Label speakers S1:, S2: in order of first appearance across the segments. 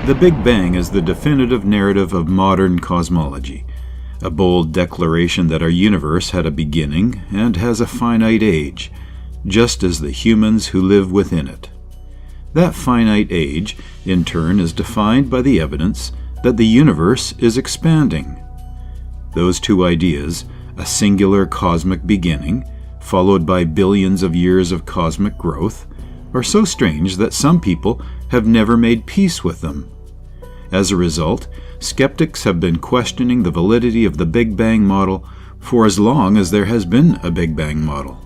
S1: The Big Bang is the definitive narrative of modern cosmology, a bold declaration that our universe had a beginning and has a finite age, just as the humans who live within it. That finite age, in turn, is defined by the evidence that the universe is expanding. Those two ideas, a singular cosmic beginning, followed by billions of years of cosmic growth, are so strange that some people have never made peace with them. As a result, skeptics have been questioning the validity of the Big Bang model for as long as there has been a Big Bang model.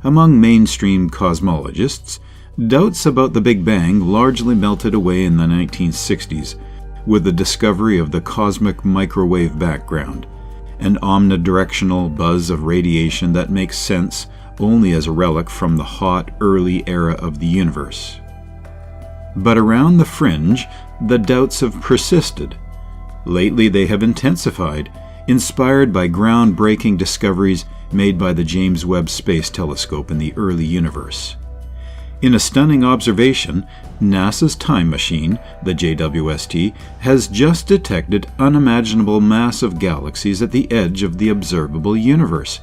S1: Among mainstream cosmologists, doubts about the Big Bang largely melted away in the 1960s with the discovery of the cosmic microwave background, an omnidirectional buzz of radiation that makes sense only as a relic from the hot, early era of the universe. But around the fringe, the doubts have persisted. Lately they have intensified, inspired by groundbreaking discoveries made by the James Webb Space Telescope in the early universe. In a stunning observation, NASA's time machine, the JWST, has just detected unimaginable massive galaxies at the edge of the observable universe,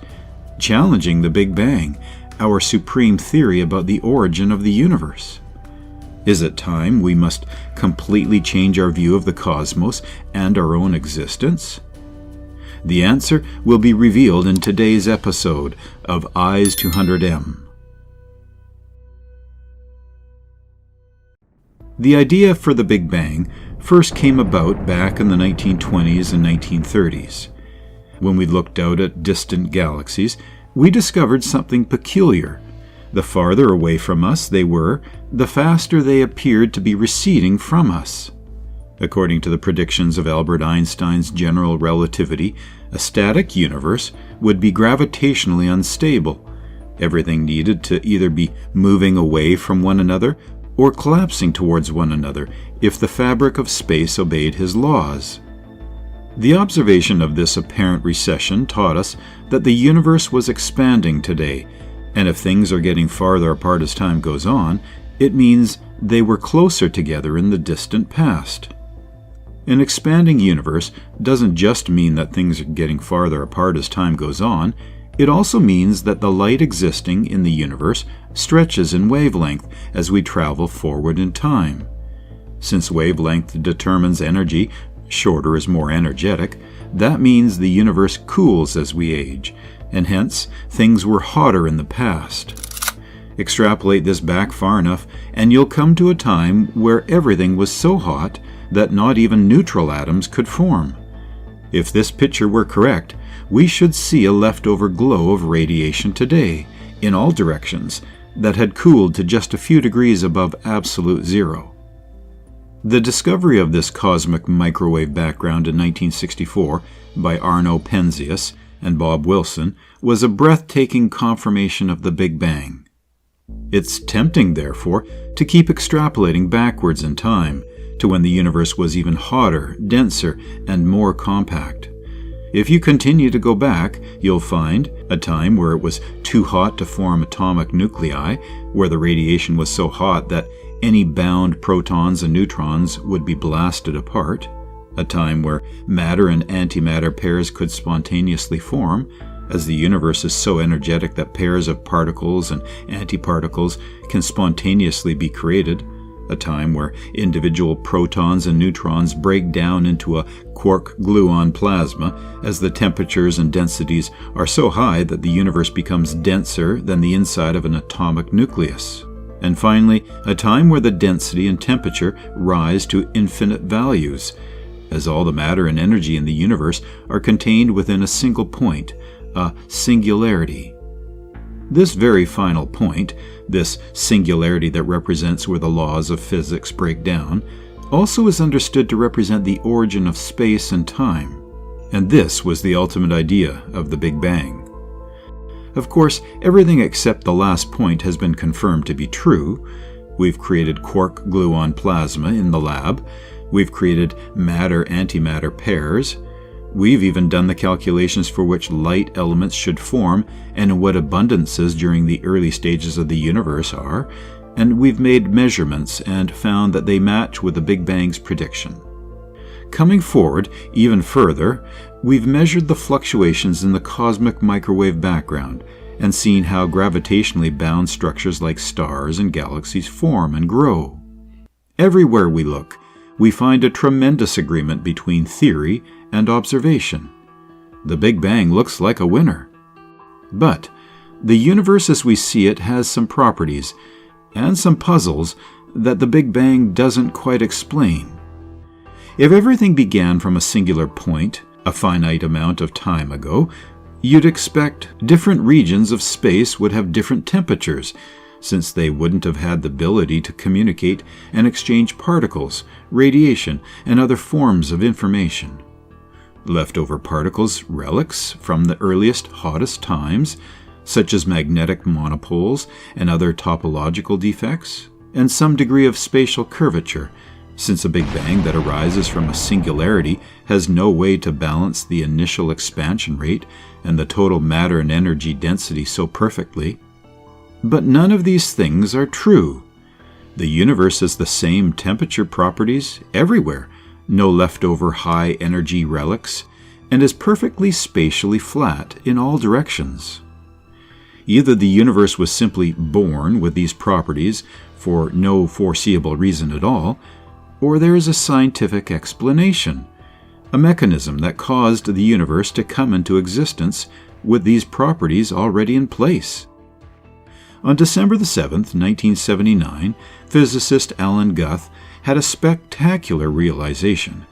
S1: challenging the Big Bang, our supreme theory about the origin of the universe. Is it time we must completely change our view of the cosmos and our own existence? The answer will be revealed in today's episode of Eyes 200M. The idea for the Big Bang first came about back in the 1920s and 1930s. When we looked out at distant galaxies, we discovered something peculiar. The farther away from us they were, the faster they appeared to be receding from us. According to the predictions of Albert Einstein's general relativity, a static universe would be gravitationally unstable. Everything needed to either be moving away from one another or collapsing towards one another if the fabric of space obeyed his laws. The observation of this apparent recession taught us that the universe was expanding today, and if things are getting farther apart as time goes on, it means they were closer together in the distant past. An expanding universe doesn't just mean that things are getting farther apart as time goes on, it also means that the light existing in the universe stretches in wavelength as we travel forward in time. Since wavelength determines energy, shorter is more energetic, that means the universe cools as we age, and hence things were hotter in the past. Extrapolate this back far enough, and you'll come to a time where everything was so hot that not even neutral atoms could form. If this picture were correct, we should see a leftover glow of radiation today, in all directions, that had cooled to just a few degrees above absolute zero. The discovery of this cosmic microwave background in 1964 by Arno Penzias and Bob Wilson was a breathtaking confirmation of the Big Bang. It's tempting, therefore, to keep extrapolating backwards in time to when the universe was even hotter, denser, and more compact. If you continue to go back, you'll find a time where it was too hot to form atomic nuclei, where the radiation was so hot that any bound protons and neutrons would be blasted apart, a time where matter and antimatter pairs could spontaneously form, as the universe is so energetic that pairs of particles and antiparticles can spontaneously be created, a time where individual protons and neutrons break down into a quark-gluon plasma as the temperatures and densities are so high that the universe becomes denser than the inside of an atomic nucleus. And finally, a time where the density and temperature rise to infinite values, as all the matter and energy in the universe are contained within a single point, a singularity. This very final point, this singularity that represents where the laws of physics break down, also is understood to represent the origin of space and time. And this was the ultimate idea of the Big Bang. Of course, everything except the last point has been confirmed to be true. We've created quark-gluon plasma in the lab. We've created matter-antimatter pairs. We've even done the calculations for which light elements should form and in what abundances during the early stages of the universe are, and we've made measurements and found that they match with the Big Bang's prediction. Coming forward even further, we've measured the fluctuations in the cosmic microwave background and seen how gravitationally bound structures like stars and galaxies form and grow. Everywhere we look, we find a tremendous agreement between theory and observation. The Big Bang looks like a winner. But the universe as we see it has some properties and some puzzles that the Big Bang doesn't quite explain. If everything began from a singular point, a finite amount of time ago, you'd expect different regions of space would have different temperatures, since they wouldn't have had the ability to communicate and exchange particles, radiation, and other forms of information. Leftover particles, relics from the earliest, hottest times, such as magnetic monopoles and other topological defects, and some degree of spatial curvature, since a Big Bang that arises from a singularity has no way to balance the initial expansion rate and the total matter and energy density so perfectly. But none of these things are true. The universe has the same temperature properties everywhere, no leftover high-energy relics, and is perfectly spatially flat in all directions. Either the universe was simply born with these properties for no foreseeable reason at all, or there is a scientific explanation, a mechanism that caused the universe to come into existence with these properties already in place. On December 7, 1979, physicist Alan Guth had a spectacular realization,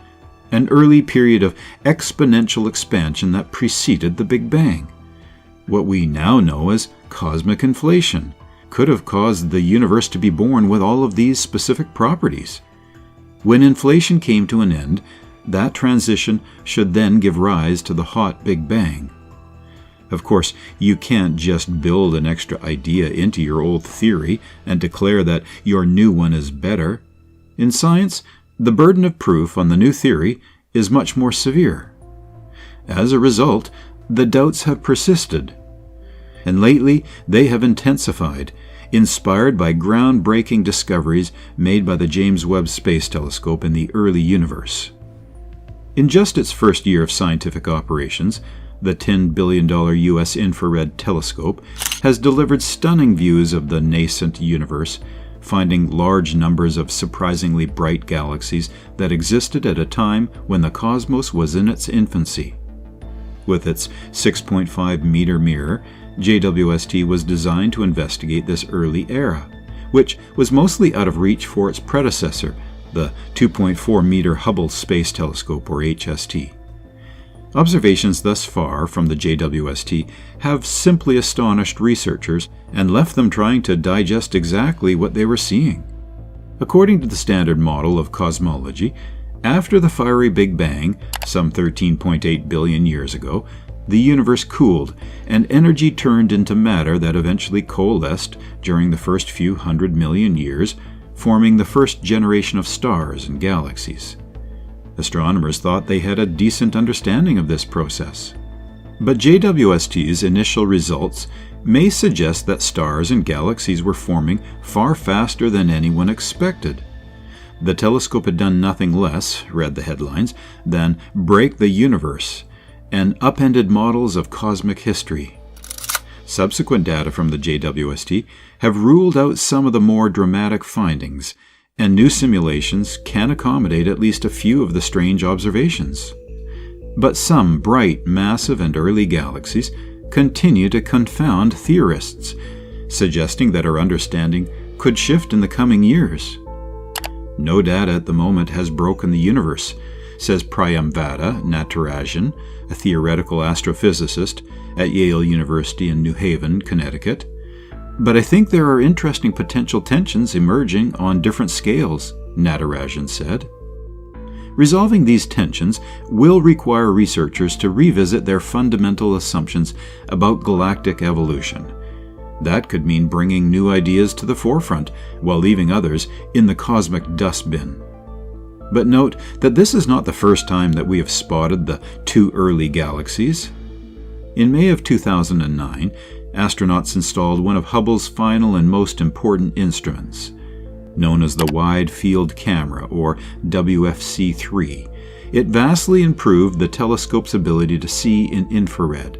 S1: an early period of exponential expansion that preceded the Big Bang. What we now know as cosmic inflation could have caused the universe to be born with all of these specific properties. When inflation came to an end, that transition should then give rise to the hot Big Bang. Of course, you can't just build an extra idea into your old theory and declare that your new one is better. In science, the burden of proof on the new theory is much more severe. As a result, the doubts have persisted, and lately they have intensified, inspired by groundbreaking discoveries made by the James Webb Space Telescope in the early universe. In just its first year of scientific operations, the $10 billion U.S. infrared telescope has delivered stunning views of the nascent universe, finding large numbers of surprisingly bright galaxies that existed at a time when the cosmos was in its infancy. With its 6.5-meter mirror, JWST was designed to investigate this early era, which was mostly out of reach for its predecessor, the 2.4-meter Hubble Space Telescope, or HST. Observations thus far from the JWST have simply astonished researchers and left them trying to digest exactly what they were seeing. According to the standard model of cosmology, after the fiery Big Bang, some 13.8 billion years ago, the universe cooled, and energy turned into matter that eventually coalesced during the first few 100 million years, forming the first generation of stars and galaxies. Astronomers thought they had a decent understanding of this process. But JWST's initial results may suggest that stars and galaxies were forming far faster than anyone expected. The telescope had done nothing less, read the headlines, than break the universe and upended models of cosmic history. Subsequent data from the JWST have ruled out some of the more dramatic findings, and new simulations can accommodate at least a few of the strange observations. But some bright, massive, and early galaxies continue to confound theorists, suggesting that our understanding could shift in the coming years. No data at the moment has broken the universe, says Priyamvada Natarajan, a theoretical astrophysicist at Yale University in New Haven, Connecticut. But I think there are interesting potential tensions emerging on different scales, Natarajan said. Resolving these tensions will require researchers to revisit their fundamental assumptions about galactic evolution. That could mean bringing new ideas to the forefront while leaving others in the cosmic dustbin. But note that this is not the first time that we have spotted the too early galaxies. In May of 2009, astronauts installed one of Hubble's final and most important instruments, known as the Wide Field Camera, or WFC-3. It vastly improved the telescope's ability to see in infrared.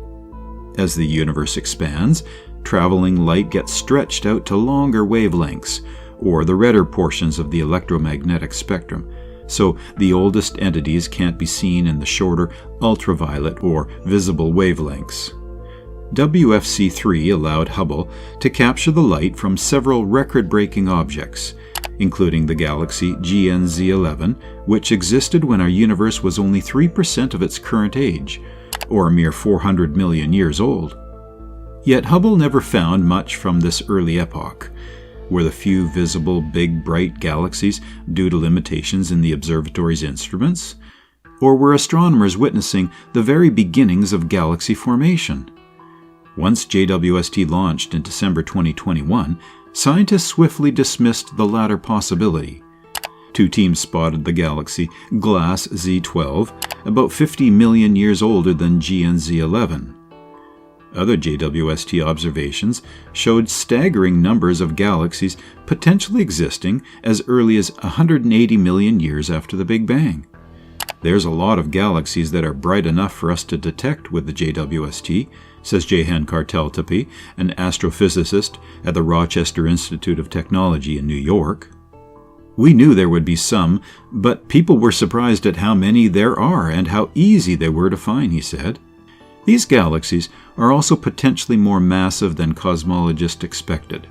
S1: As the universe expands, traveling light gets stretched out to longer wavelengths, or the redder portions of the electromagnetic spectrum, so the oldest entities can't be seen in the shorter ultraviolet or visible wavelengths. WFC-3 allowed Hubble to capture the light from several record-breaking objects, including the galaxy GNZ11, which existed when our universe was only 3% of its current age, or a mere 400 million years old. Yet Hubble never found much from this early epoch. Were the few visible big bright galaxies due to limitations in the observatory's instruments? Or were astronomers witnessing the very beginnings of galaxy formation? Once JWST launched in December 2021, scientists swiftly dismissed the latter possibility. Two teams spotted the galaxy Glass Z12, about 50 million years older than GNZ11. Other JWST observations showed staggering numbers of galaxies potentially existing as early as 180 million years after the Big Bang. There's a lot of galaxies that are bright enough for us to detect with the JWST, says Jehan Karteltepe, an astrophysicist at the Rochester Institute of Technology in New York. We knew there would be some, but people were surprised at how many there are and how easy they were to find, he said. These galaxies are also potentially more massive than cosmologists expected.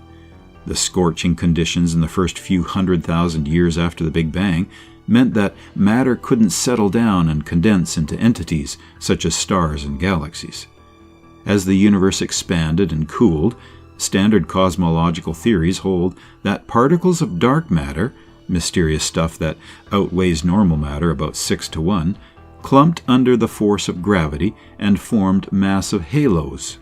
S1: The scorching conditions in the first few 100,000 years after the Big Bang meant that matter couldn't settle down and condense into entities such as stars and galaxies. As the universe expanded and cooled, standard cosmological theories hold that particles of dark matter, mysterious stuff that outweighs normal matter about 6 to 1, clumped under the force of gravity and formed massive halos.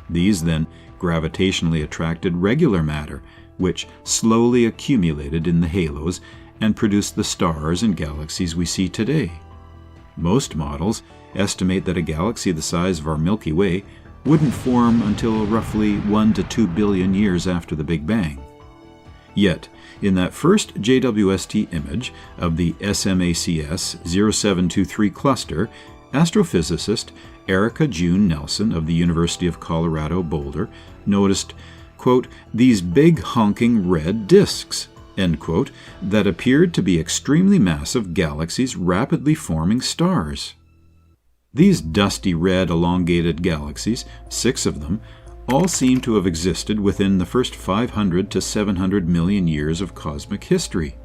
S1: These then gravitationally attracted regular matter, which slowly accumulated in the halos and produced the stars and galaxies we see today. Most models estimate that a galaxy the size of our Milky Way wouldn't form until roughly 1 to 2 billion years after the Big Bang. Yet, in that first JWST image of the SMACS 0723 cluster, astrophysicist Erica June Nelson of the University of Colorado Boulder noticed, quote, these big honking red disks, end quote, that appeared to be extremely massive galaxies rapidly forming stars. These dusty red elongated galaxies, 6 of them, all seem to have existed within the first 500 to 700 million years of cosmic history.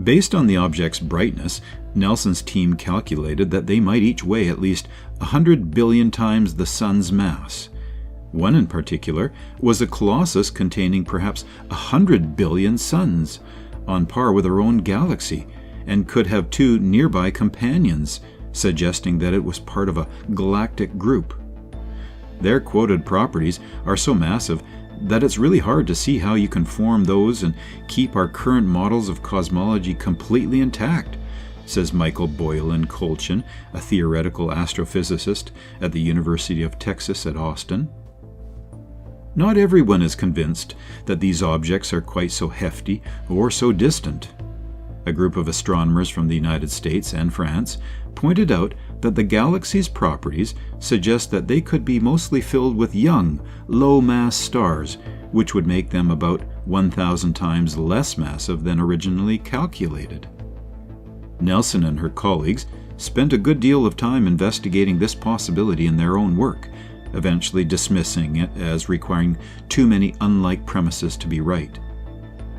S1: Based on the object's brightness, Nelson's team calculated that they might each weigh at least 100 billion times the Sun's mass. One in particular was a colossus containing perhaps 100 billion suns, on par with our own galaxy, and could have 2 nearby companions, suggesting that it was part of a galactic group. Their quoted properties are so massive that it's really hard to see how you can form those and keep our current models of cosmology completely intact, says Michael Boylan-Kolchin, a theoretical astrophysicist at the University of Texas at Austin. Not everyone is convinced that these objects are quite so hefty or so distant. A group of astronomers from the United States and France pointed out that the galaxy's properties suggest that they could be mostly filled with young, low-mass stars, which would make them about 1,000 times less massive than originally calculated. Nelson and her colleagues spent a good deal of time investigating this possibility in their own work, eventually dismissing it as requiring too many unlike premises to be right.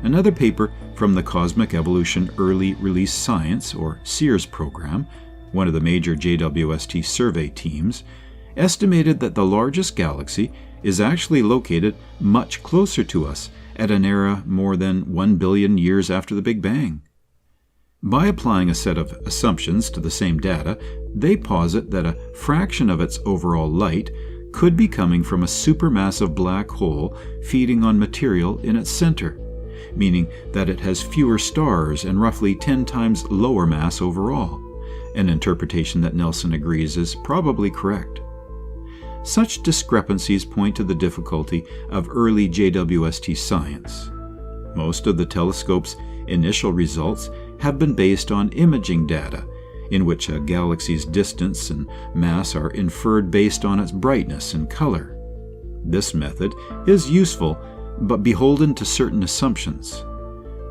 S1: Another paper from the Cosmic Evolution Early Release Science, or SEERS program, one of the major JWST survey teams, estimated that the largest galaxy is actually located much closer to us at an era more than 1 billion years after the Big Bang. By applying a set of assumptions to the same data, they posit that a fraction of its overall light could be coming from a supermassive black hole feeding on material in its center, meaning that it has fewer stars and roughly 10 times lower mass overall, an interpretation that Nelson agrees is probably correct. Such discrepancies point to the difficulty of early JWST science. Most of the telescope's initial results have been based on imaging data, in which a galaxy's distance and mass are inferred based on its brightness and color. This method is useful, but beholden to certain assumptions.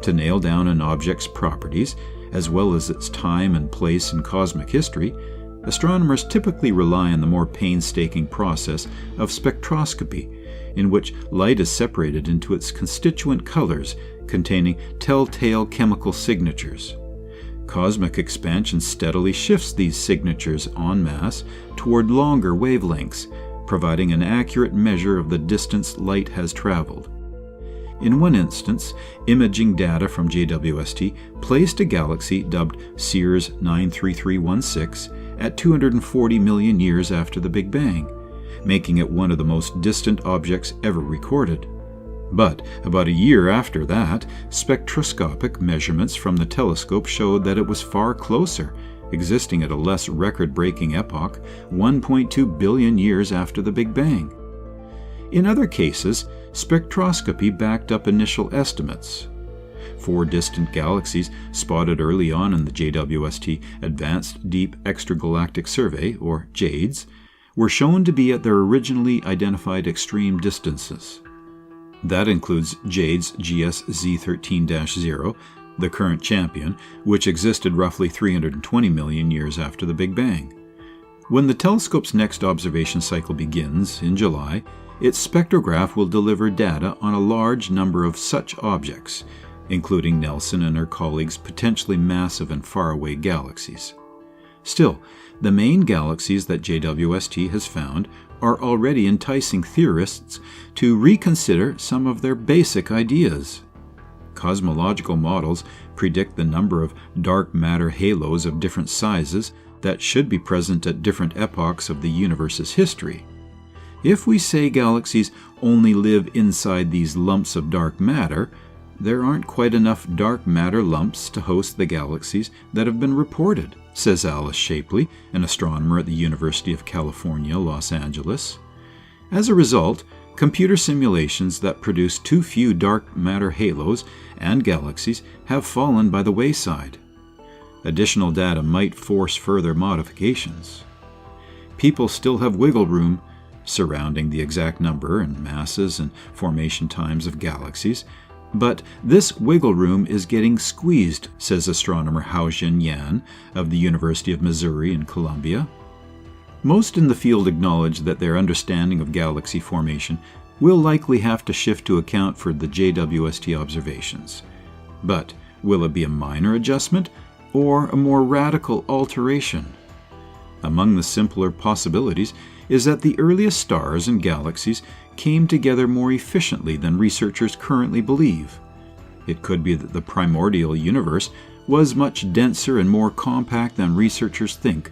S1: To nail down an object's properties, as well as its time and place in cosmic history, astronomers typically rely on the more painstaking process of spectroscopy, in which light is separated into its constituent colors containing telltale chemical signatures. Cosmic expansion steadily shifts these signatures en masse toward longer wavelengths, providing an accurate measure of the distance light has traveled. In one instance, imaging data from JWST placed a galaxy dubbed Sears 93316 at 240 million years after the Big Bang, making it one of the most distant objects ever recorded. But about a year after that, spectroscopic measurements from the telescope showed that it was far closer, existing at a less record-breaking epoch, 1.2 billion years after the Big Bang. In other cases, spectroscopy backed up initial estimates. 4 distant galaxies spotted early on in the JWST Advanced Deep Extragalactic Survey, or JADES, were shown to be at their originally identified extreme distances. That includes JADES GSZ13-0, the current champion, which existed roughly 320 million years after the Big Bang. When the telescope's next observation cycle begins, in July, its spectrograph will deliver data on a large number of such objects, including Nelson and her colleagues' potentially massive and faraway galaxies. Still, the main galaxies that JWST has found are already enticing theorists to reconsider some of their basic ideas. Cosmological models predict the number of dark matter halos of different sizes that should be present at different epochs of the universe's history. If we say galaxies only live inside these lumps of dark matter, there aren't quite enough dark matter lumps to host the galaxies that have been reported, says Alice Shapley, an astronomer at the University of California, Los Angeles. As a result, computer simulations that produce too few dark matter halos and galaxies have fallen by the wayside. Additional data might force further modifications. People still have wiggle room surrounding the exact number and masses and formation times of galaxies, but this wiggle room is getting squeezed, says astronomer Haojin Yan of the University of Missouri in Columbia. Most in the field acknowledge that their understanding of galaxy formation will likely have to shift to account for the JWST observations. But will it be a minor adjustment or a more radical alteration? Among the simpler possibilities is that the earliest stars and galaxies came together more efficiently than researchers currently believe. It could be that the primordial universe was much denser and more compact than researchers think,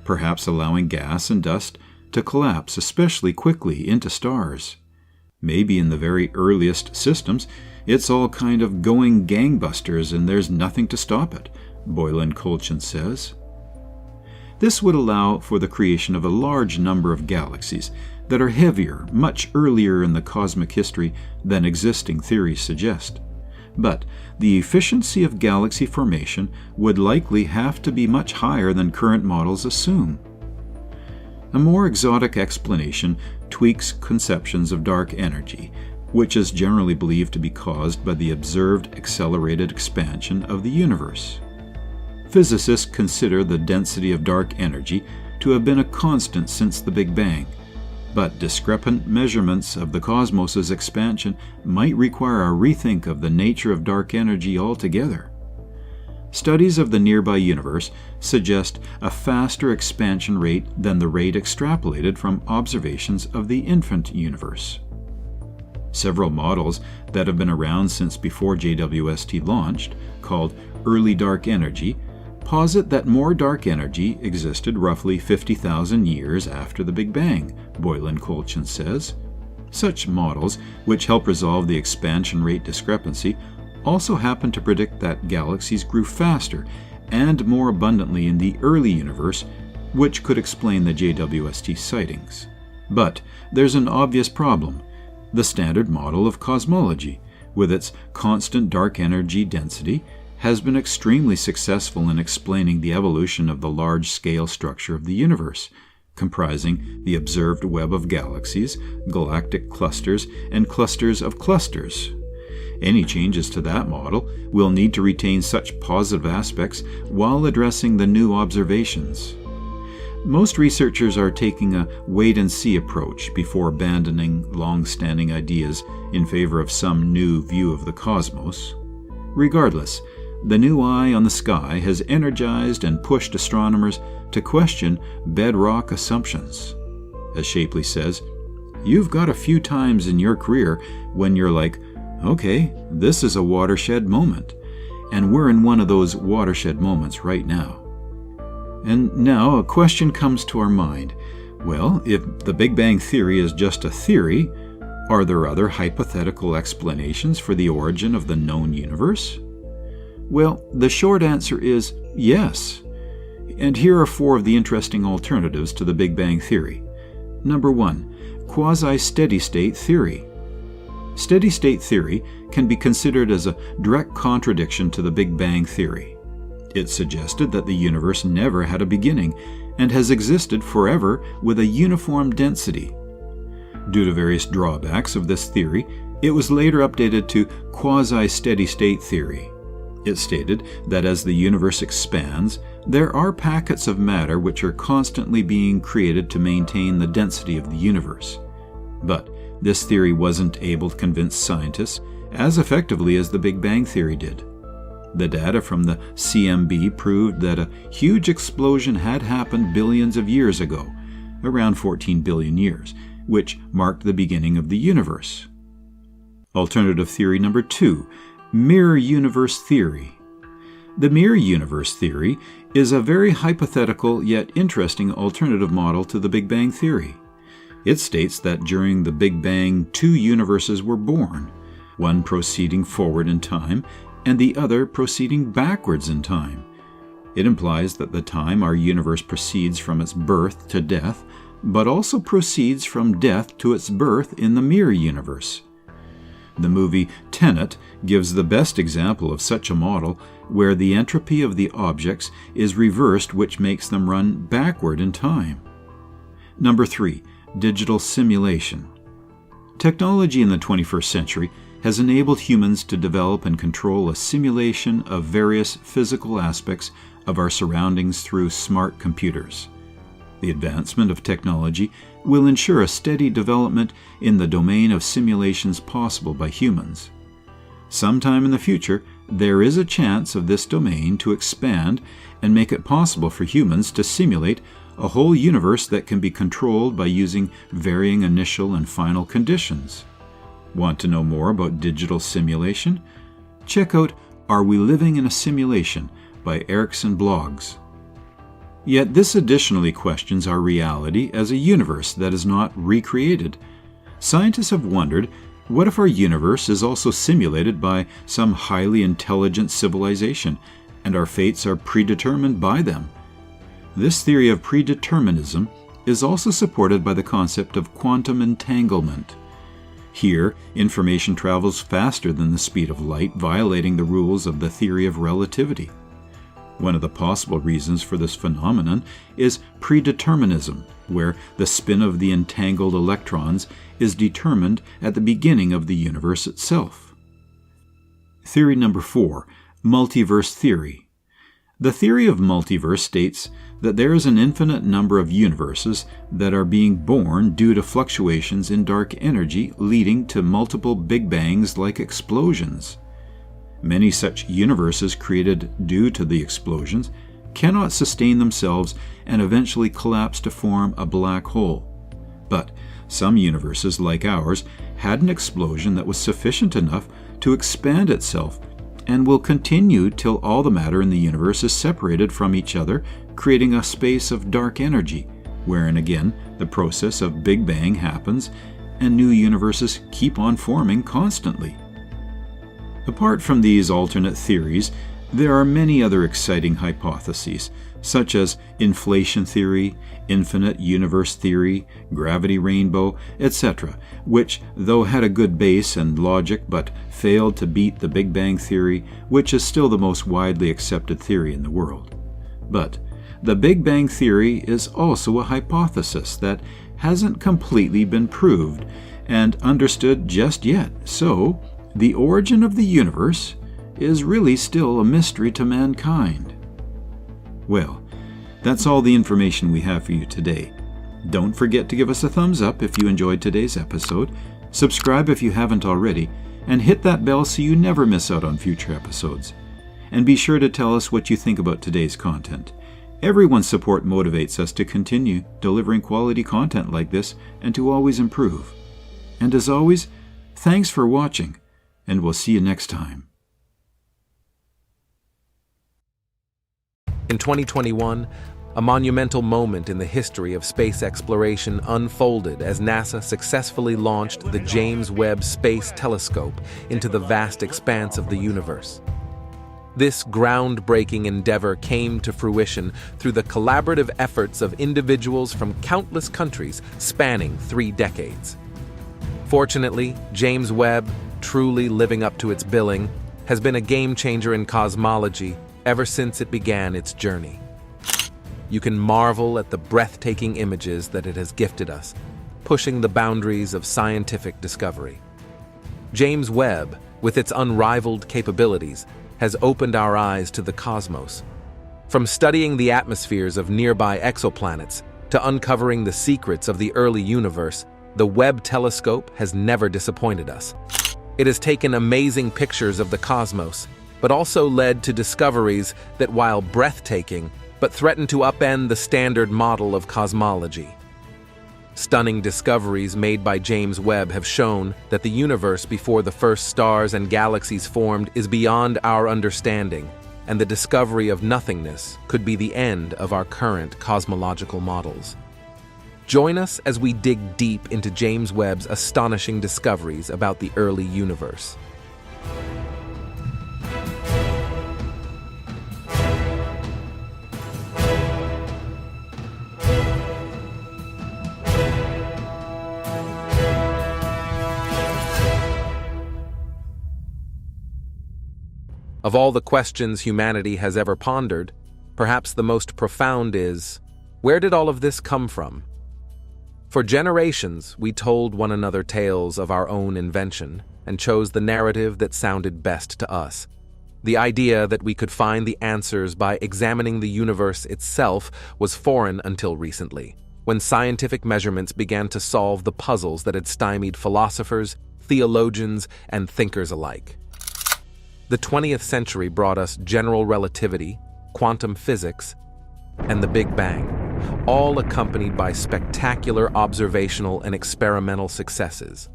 S1: perhaps allowing gas and dust to collapse especially quickly into stars. Maybe in the very earliest systems, it's all kind of going gangbusters and there's nothing to stop it, Boylan Colchin says. This would allow for the creation of a large number of galaxies that are heavier much earlier in the cosmic history than existing theories suggest. But the efficiency of galaxy formation would likely have to be much higher than current models assume. A more exotic explanation tweaks conceptions of dark energy, which is generally believed to be caused by the observed accelerated expansion of the universe. Physicists consider the density of dark energy to have been a constant since the Big Bang, but discrepant measurements of the cosmos's expansion might require a rethink of the nature of dark energy altogether. Studies of the nearby universe suggest a faster expansion rate than the rate extrapolated from observations of the infant universe. Several models that have been around since before JWST launched, called early dark energy, posit that more dark energy existed roughly 50,000 years after the Big Bang, Boylan Colchin says. Such models, which help resolve the expansion rate discrepancy, also happen to predict that galaxies grew faster and more abundantly in the early universe, which could explain the JWST sightings. But there's an obvious problem. The standard model of cosmology, with its constant dark energy density, has been extremely successful in explaining the evolution of the large-scale structure of the universe, comprising the observed web of galaxies, galactic clusters, and clusters of clusters. Any changes to that model will need to retain such positive aspects while addressing the new observations. Most researchers are taking a wait-and-see approach before abandoning long-standing ideas in favor of some new view of the cosmos. Regardless, the new eye on the sky has energized and pushed astronomers to question bedrock assumptions. As Shapley says, "You've got a few times in your career when you're like, okay, this is a watershed moment, and we're in one of those watershed moments right now." And now a question comes to our mind. Well, if the Big Bang Theory is just a theory, are there other hypothetical explanations for the origin of the known universe? Well, the short answer is yes. And here are 4 of the interesting alternatives to the Big Bang Theory. Number 1, quasi-steady-state theory. Steady-state theory can be considered as a direct contradiction to the Big Bang Theory. It suggested that the universe never had a beginning and has existed forever with a uniform density. Due to various drawbacks of this theory, it was later updated to quasi-steady-state theory. It stated that as the universe expands, there are packets of matter which are constantly being created to maintain the density of the universe. But this theory wasn't able to convince scientists as effectively as the Big Bang Theory did. The data from the CMB proved that a huge explosion had happened billions of years ago, around 14 billion years, which marked the beginning of the universe. Alternative theory number 2, mirror universe theory. The mirror universe theory is a very hypothetical yet interesting alternative model to the Big Bang Theory. It states that during the Big Bang, 2 universes were born, one proceeding forward in time and the other proceeding backwards in time. It implies that the time our universe proceeds from its birth to death, but also proceeds from death to its birth in the mirror universe. The movie Tenet gives the best example of such a model, where the entropy of the objects is reversed, which makes them run backward in time. Number 3, digital simulation. Technology in the 21st century has enabled humans to develop and control a simulation of various physical aspects of our surroundings through smart computers. The advancement of technology will ensure a steady development in the domain of simulations possible by humans. Sometime in the future, there is a chance of this domain to expand and make it possible for humans to simulate a whole universe that can be controlled by using varying initial and final conditions. Want to know more about digital simulation? Check out Are We Living in a Simulation by Erickson Blogs. Yet this additionally questions our reality as a universe that is not recreated. Scientists have wondered, what if our universe is also simulated by some highly intelligent civilization, and our fates are predetermined by them? This theory of predeterminism is also supported by the concept of quantum entanglement. Here, information travels faster than the speed of light, violating the rules of the theory of relativity. One of the possible reasons for this phenomenon is predeterminism, where the spin of the entangled electrons is determined at the beginning of the universe itself. Theory number 4, multiverse theory. The theory of multiverse states that there is an infinite number of universes that are being born due to fluctuations in dark energy leading to multiple Big Bangs like explosions. Many such universes created due to the explosions cannot sustain themselves and eventually collapse to form a black hole. But some universes, like ours, had an explosion that was sufficient enough to expand itself and will continue till all the matter in the universe is separated from each other, creating a space of dark energy, wherein again the process of Big Bang happens and new universes keep on forming constantly. Apart from these alternate theories, There are many other exciting hypotheses, such as inflation theory, infinite universe theory, gravity rainbow, etc., which, though had a good base and logic but failed to beat the Big Bang theory, which is still the most widely accepted theory in the world. But the Big Bang theory is also a hypothesis that hasn't completely been proved and understood just yet, so the origin of the universe is really still a mystery to mankind. Well, that's all the information we have for you today. Don't forget to give us a thumbs up if you enjoyed today's episode, subscribe if you haven't already, and hit that bell so you never miss out on future episodes. And be sure to tell us what you think about today's content. Everyone's support motivates us to continue delivering quality content like this and to always improve. And as always, thanks for watching, and we'll see you next time.
S2: In 2021, a monumental moment in the history of space exploration unfolded as NASA successfully launched the James Webb Space Telescope into the vast expanse of the universe. This groundbreaking endeavor came to fruition through the collaborative efforts of individuals from countless countries spanning 3 decades. Fortunately, James Webb, truly living up to its billing, has been a game-changer in cosmology ever since it began its journey. You can marvel at the breathtaking images that it has gifted us, pushing the boundaries of scientific discovery. James Webb, with its unrivaled capabilities, has opened our eyes to the cosmos. From studying the atmospheres of nearby exoplanets to uncovering the secrets of the early universe, the Webb telescope has never disappointed us. It has taken amazing pictures of the cosmos, but also led to discoveries that, while breathtaking, but threaten to upend the standard model of cosmology. Stunning discoveries made by James Webb have shown that the universe before the first stars and galaxies formed is beyond our understanding, and the discovery of nothingness could be the end of our current cosmological models. Join us as we dig deep into James Webb's astonishing discoveries about the early universe. Of all the questions humanity has ever pondered, perhaps the most profound is, where did all of this come from? For generations, we told one another tales of our own invention and chose the narrative that sounded best to us. The idea that we could find the answers by examining the universe itself was foreign until recently, when scientific measurements began to solve the puzzles that had stymied philosophers, theologians, and thinkers alike. The 20th century brought us general relativity, quantum physics, and the Big Bang, all accompanied by spectacular observational and experimental successes.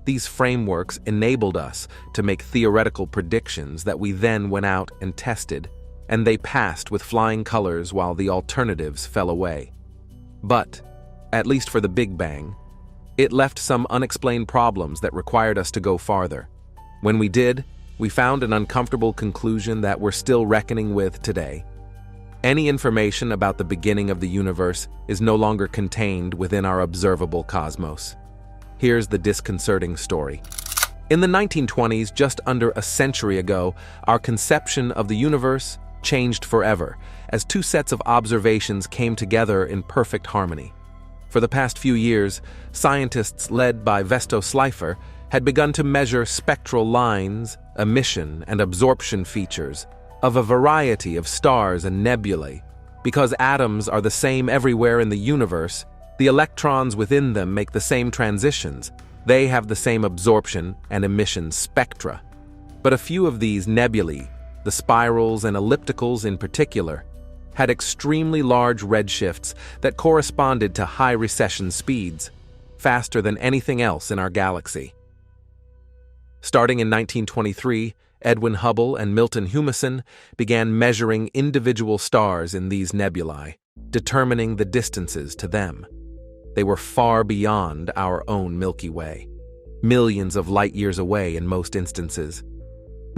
S2: These frameworks enabled us to make theoretical predictions that we then went out and tested, and they passed with flying colors while the alternatives fell away. But, at least for the Big Bang, it left some unexplained problems that required us to go farther. When we did, we found an uncomfortable conclusion that we're still reckoning with today. Any information about the beginning of the universe is no longer contained within our observable cosmos. Here's the disconcerting story. In the 1920s, just under a century ago, our conception of the universe changed forever, as 2 sets of observations came together in perfect harmony. For the past few years, scientists led by Vesto Slipher had begun to measure spectral lines, emission, and absorption features of a variety of stars and nebulae. Because atoms are the same everywhere in the universe, the electrons within them make the same transitions. They have the same absorption and emission spectra. But a few of these nebulae, the spirals and ellipticals in particular, had extremely large redshifts that corresponded to high recession speeds, faster than anything else in our galaxy. Starting in 1923, Edwin Hubble and Milton Humason began measuring individual stars in these nebulae, determining the distances to them. They were far beyond our own Milky Way, millions of light years away in most instances.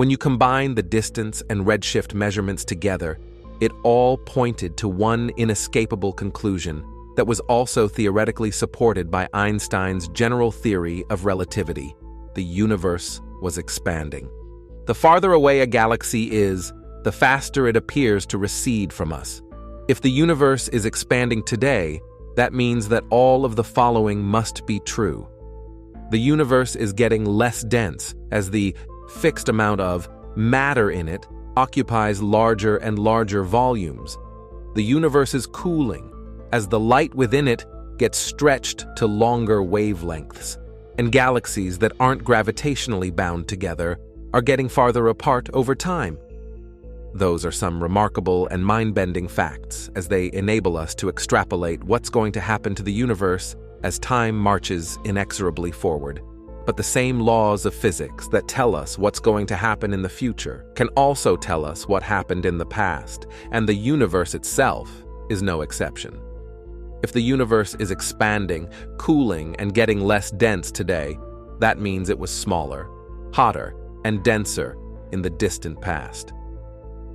S2: When you combine the distance and redshift measurements together, it all pointed to one inescapable conclusion that was also theoretically supported by Einstein's general theory of relativity. The universe was expanding. The farther away a galaxy is, the faster it appears to recede from us. If the universe is expanding today, that means that all of the following must be true. The universe is getting less dense as the fixed amount of matter in it occupies larger and larger volumes. The universe is cooling as the light within it gets stretched to longer wavelengths, and galaxies that aren't gravitationally bound together are getting farther apart over time. Those are some remarkable and mind-bending facts as they enable us to extrapolate what's going to happen to the universe as time marches inexorably forward. But the same laws of physics that tell us what's going to happen in the future can also tell us what happened in the past, and the universe itself is no exception. If the universe is expanding, cooling, and getting less dense today, that means it was smaller, hotter, and denser in the distant past.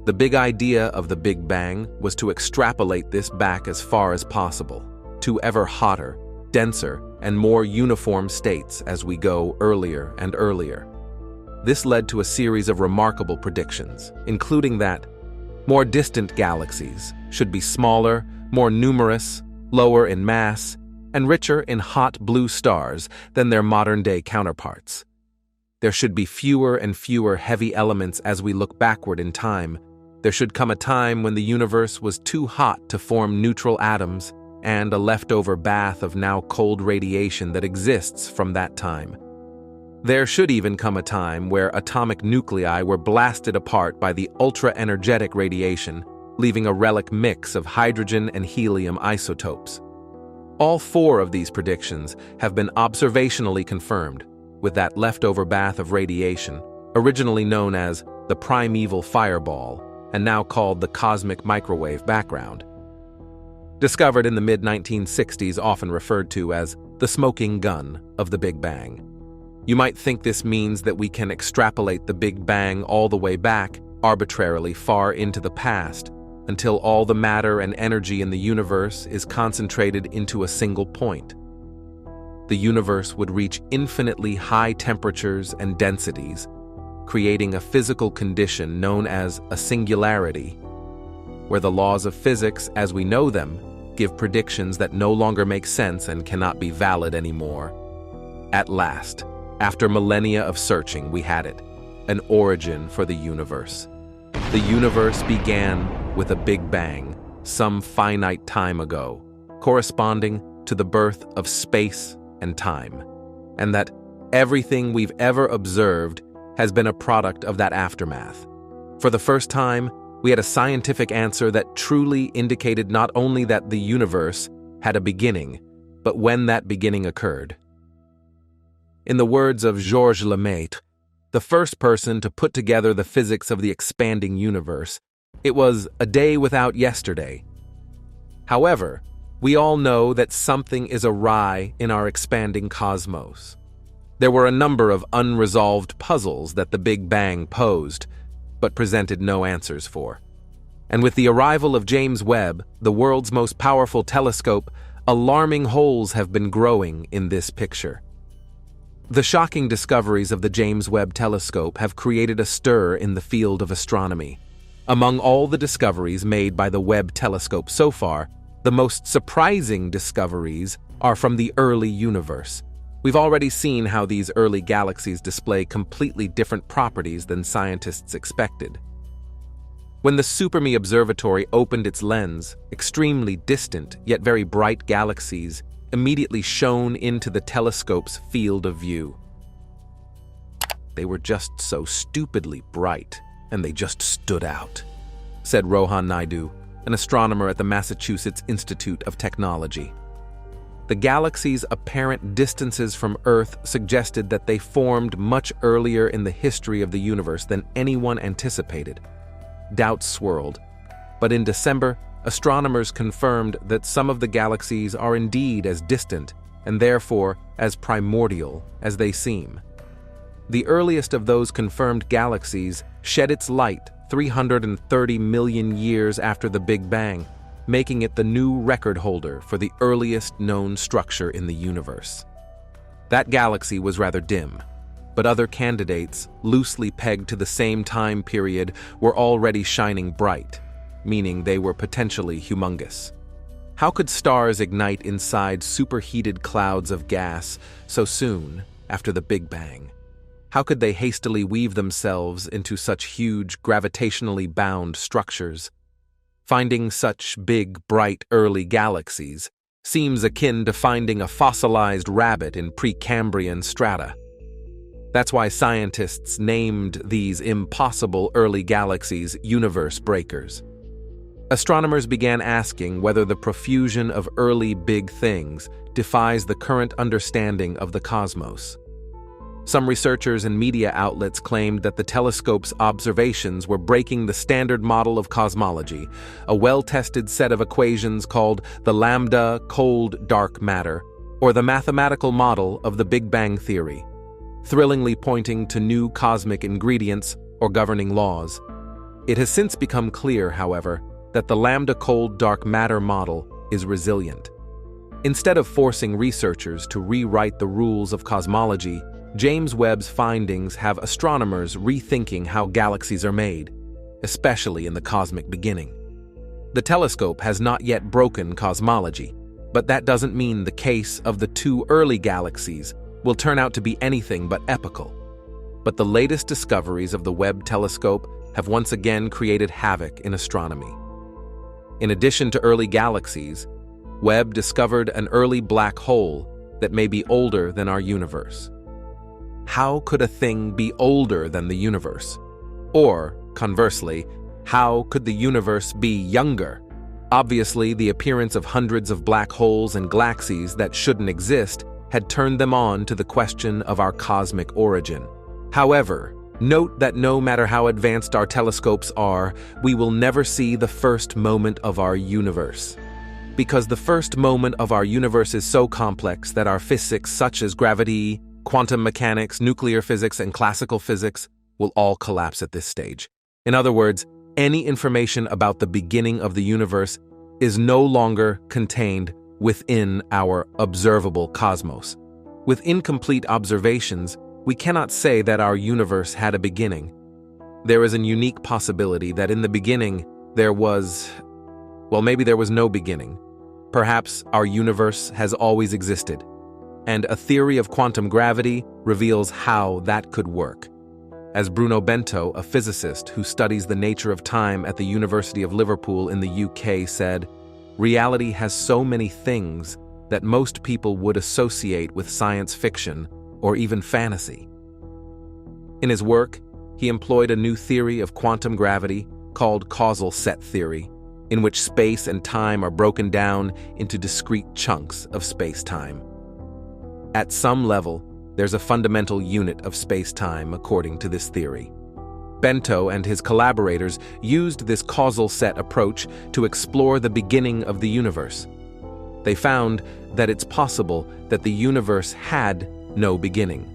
S2: The big idea of the Big Bang was to extrapolate this back as far as possible, to ever hotter, denser, and more uniform states as we go earlier and earlier. This led to a series of remarkable predictions, including that more distant galaxies should be smaller, more numerous, lower in mass, and richer in hot blue stars than their modern-day counterparts. There should be fewer and fewer heavy elements as we look backward in time. There should come a time when the universe was too hot to form neutral atoms, and a leftover bath of now cold radiation that exists from that time. There should even come a time where atomic nuclei were blasted apart by the ultra-energetic radiation, leaving a relic mix of hydrogen and helium isotopes. All four of these predictions have been observationally confirmed, with that leftover bath of radiation, originally known as the primeval fireball, and now called the cosmic microwave background. Discovered in the mid-1960s, often referred to as the smoking gun of the Big Bang. You might think this means that we can extrapolate the Big Bang all the way back, arbitrarily far into the past, until all the matter and energy in the universe is concentrated into a single point. The universe would reach infinitely high temperatures and densities, creating a physical condition known as a singularity, where the laws of physics as we know them give predictions that no longer make sense and cannot be valid anymore. At last, after millennia of searching, we had it, an origin for the universe. The universe began with a Big Bang, some finite time ago, corresponding to the birth of space and time, and that everything we've ever observed has been a product of that aftermath. For the first time, we had a scientific answer that truly indicated not only that the universe had a beginning, but when that beginning occurred. In the words of Georges Lemaitre, the first person to put together the physics of the expanding universe, it was a day without yesterday. However, we all know that something is awry in our expanding cosmos. There were a number of unresolved puzzles that the Big Bang posed, but presented no answers for. And with the arrival of James Webb, the world's most powerful telescope, alarming holes have been growing in this picture. The shocking discoveries of the James Webb telescope have created a stir in the field of astronomy. Among all the discoveries made by the Webb telescope so far, the most surprising discoveries are from the early universe. We've already seen how these early galaxies display completely different properties than scientists expected. When the Superme Observatory opened its lens, extremely distant yet very bright galaxies immediately shone into the telescope's field of view. They were just so stupidly bright, and they just stood out, said Rohan Naidu, an astronomer at the Massachusetts Institute of Technology. The galaxies' apparent distances from Earth suggested that they formed much earlier in the history of the universe than anyone anticipated. Doubts swirled, but in December, astronomers confirmed that some of the galaxies are indeed as distant and therefore as primordial as they seem. The earliest of those confirmed galaxies shed its light 330 million years after the Big Bang, making it the new record holder for the earliest known structure in the universe. That galaxy was rather dim, but other candidates, loosely pegged to the same time period, were already shining bright, meaning they were potentially humongous. How could stars ignite inside superheated clouds of gas so soon after the Big Bang? How could they hastily weave themselves into such huge, gravitationally bound structures? Finding such big, bright, early galaxies seems akin to finding a fossilized rabbit in Precambrian strata. That's why scientists named these impossible early galaxies universe breakers. Astronomers began asking whether the profusion of early big things defies the current understanding of the cosmos. Some researchers and media outlets claimed that the telescope's observations were breaking the standard model of cosmology, a well-tested set of equations called the lambda cold dark matter, or the mathematical model of the Big Bang theory, thrillingly pointing to new cosmic ingredients or governing laws. It has since become clear, however, that the lambda cold dark matter model is resilient. Instead of forcing researchers to rewrite the rules of cosmology, James Webb's findings have astronomers rethinking how galaxies are made, especially in the cosmic beginning. The telescope has not yet broken cosmology, but that doesn't mean the case of the two early galaxies will turn out to be anything but epical. But the latest discoveries of the Webb telescope have once again created havoc in astronomy. In addition to early galaxies, Webb discovered an early black hole that may be older than our universe. How could a thing be older than the universe? Or, conversely, how could the universe be younger? Obviously, the appearance of hundreds of black holes and galaxies that shouldn't exist had turned them on to the question of our cosmic origin. However, note that no matter how advanced our telescopes are, we will never see the first moment of our universe. Because the first moment of our universe is so complex that our physics, such as gravity, quantum mechanics, nuclear physics, and classical physics, will all collapse at this stage. In other words, any information about the beginning of the universe is no longer contained within our observable cosmos. With incomplete observations, we cannot say that our universe had a beginning. There is a unique possibility that in the beginning there was, maybe there was no beginning. Perhaps our universe has always existed, and a theory of quantum gravity reveals how that could work. As Bruno Bento, a physicist who studies the nature of time at the University of Liverpool in the UK, said, "Reality has so many things that most people would associate with science fiction or even fantasy." In his work, he employed a new theory of quantum gravity called causal set theory, in which space and time are broken down into discrete chunks of space-time. At some level, there's a fundamental unit of space-time according to this theory. Bento and his collaborators used this causal set approach to explore the beginning of the universe. They found that it's possible that the universe had no beginning,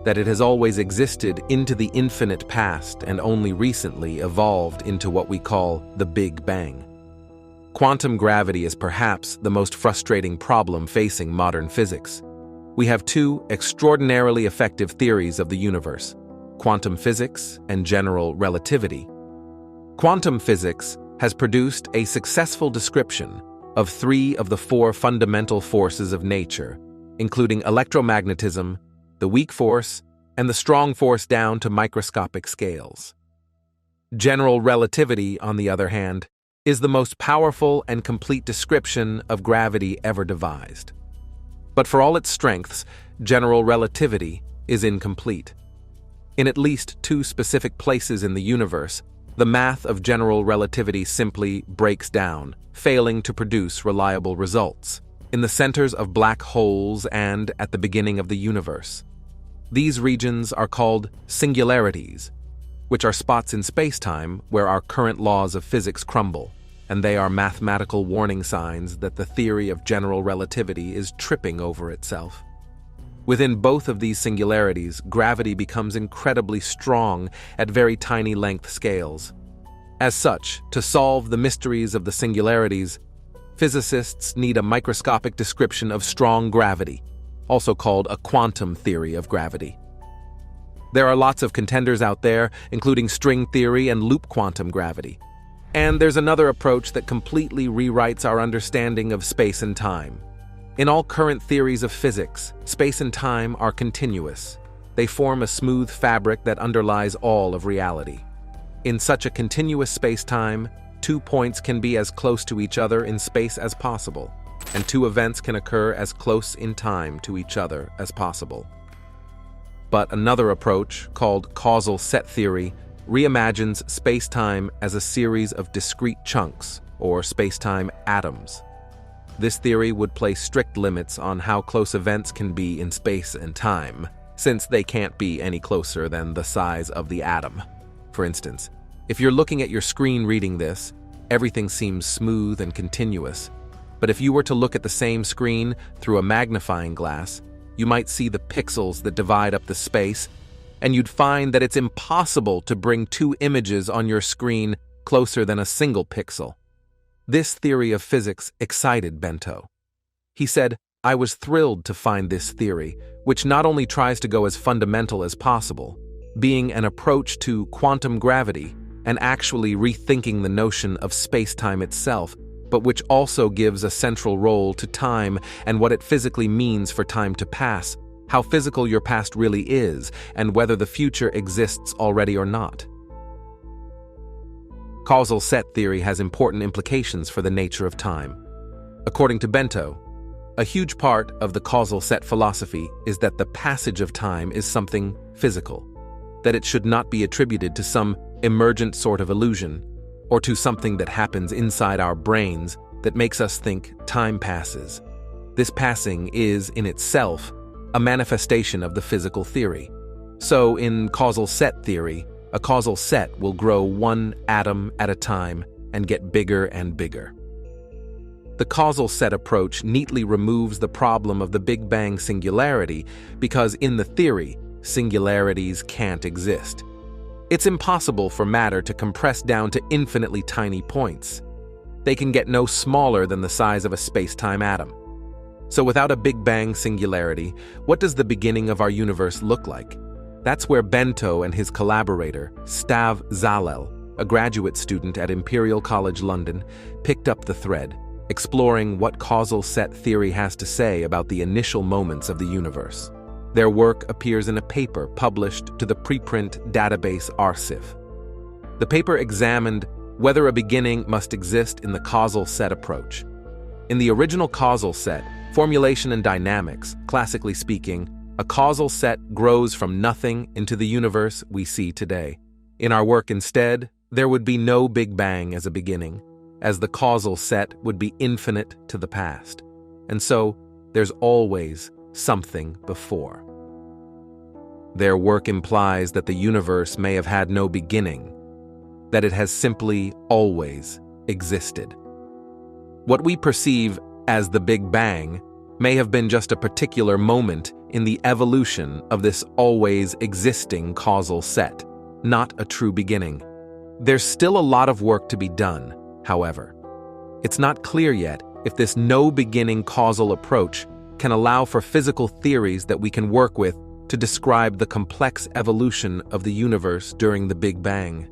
S2: that it has always existed into the infinite past and only recently evolved into what we call the Big Bang. Quantum gravity is perhaps the most frustrating problem facing modern physics. We have two extraordinarily effective theories of the universe: quantum physics and general relativity. Quantum physics has produced a successful description of three of the four fundamental forces of nature, including electromagnetism, the weak force, and the strong force down to microscopic scales. General relativity, on the other hand, is the most powerful and complete description of gravity ever devised. But for all its strengths, general relativity is incomplete. In at least two specific places in the universe, the math of general relativity simply breaks down, failing to produce reliable results, in the centers of black holes and at the beginning of the universe. These regions are called singularities, which are spots in space-time where our current laws of physics crumble, and they are mathematical warning signs that the theory of general relativity is tripping over itself. Within both of these singularities, gravity becomes incredibly strong at very tiny length scales. As such, to solve the mysteries of the singularities, physicists need a microscopic description of strong gravity, also called a quantum theory of gravity. There are lots of contenders out there, including string theory and loop quantum gravity. And there's another approach that completely rewrites our understanding of space and time. In all current theories of physics, space and time are continuous. They form a smooth fabric that underlies all of reality. In such a continuous space-time, 2 points can be as close to each other in space as possible, and 2 events can occur as close in time to each other as possible. But another approach, called causal set theory, reimagines space-time as a series of discrete chunks, or space-time atoms. This theory would place strict limits on how close events can be in space and time, since they can't be any closer than the size of the atom. For instance, if you're looking at your screen reading this, everything seems smooth and continuous. But if you were to look at the same screen through a magnifying glass, you might see the pixels that divide up the space, and you'd find that it's impossible to bring 2 images on your screen closer than a single pixel. This theory of physics excited Bento. He said, "I was thrilled to find this theory, which not only tries to go as fundamental as possible, being an approach to quantum gravity and actually rethinking the notion of space-time itself, but which also gives a central role to time and what it physically means for time to pass, how physical your past really is, and whether the future exists already or not." Causal set theory has important implications for the nature of time. According to Bento, a huge part of the causal set philosophy is that the passage of time is something physical, that it should not be attributed to some emergent sort of illusion, or to something that happens inside our brains that makes us think time passes. This passing is, in itself, a manifestation of the physical theory. So, in causal set theory, a causal set will grow 1 atom at a time and get bigger and bigger. The causal set approach neatly removes the problem of the Big Bang singularity because, in the theory, singularities can't exist. It's impossible for matter to compress down to infinitely tiny points. They can get no smaller than the size of a space-time atom. So without a Big Bang singularity, what does the beginning of our universe look like? That's where Bento and his collaborator, Stav Zalel, a graduate student at Imperial College London, picked up the thread, exploring what causal set theory has to say about the initial moments of the universe. Their work appears in a paper published to the preprint database Arxiv. The paper examined whether a beginning must exist in the causal set approach. In the original causal set, formulation and dynamics, classically speaking, a causal set grows from nothing into the universe we see today. In our work instead, there would be no Big Bang as a beginning, as the causal set would be infinite to the past. And so, there's always something before. Their work implies that the universe may have had no beginning, that it has simply always existed. What we perceive as the Big Bang may have been just a particular moment in the evolution of this always existing causal set, not a true beginning. There's still a lot of work to be done, however. It's not clear yet if this no-beginning causal approach can allow for physical theories that we can work with to describe the complex evolution of the universe during the Big Bang.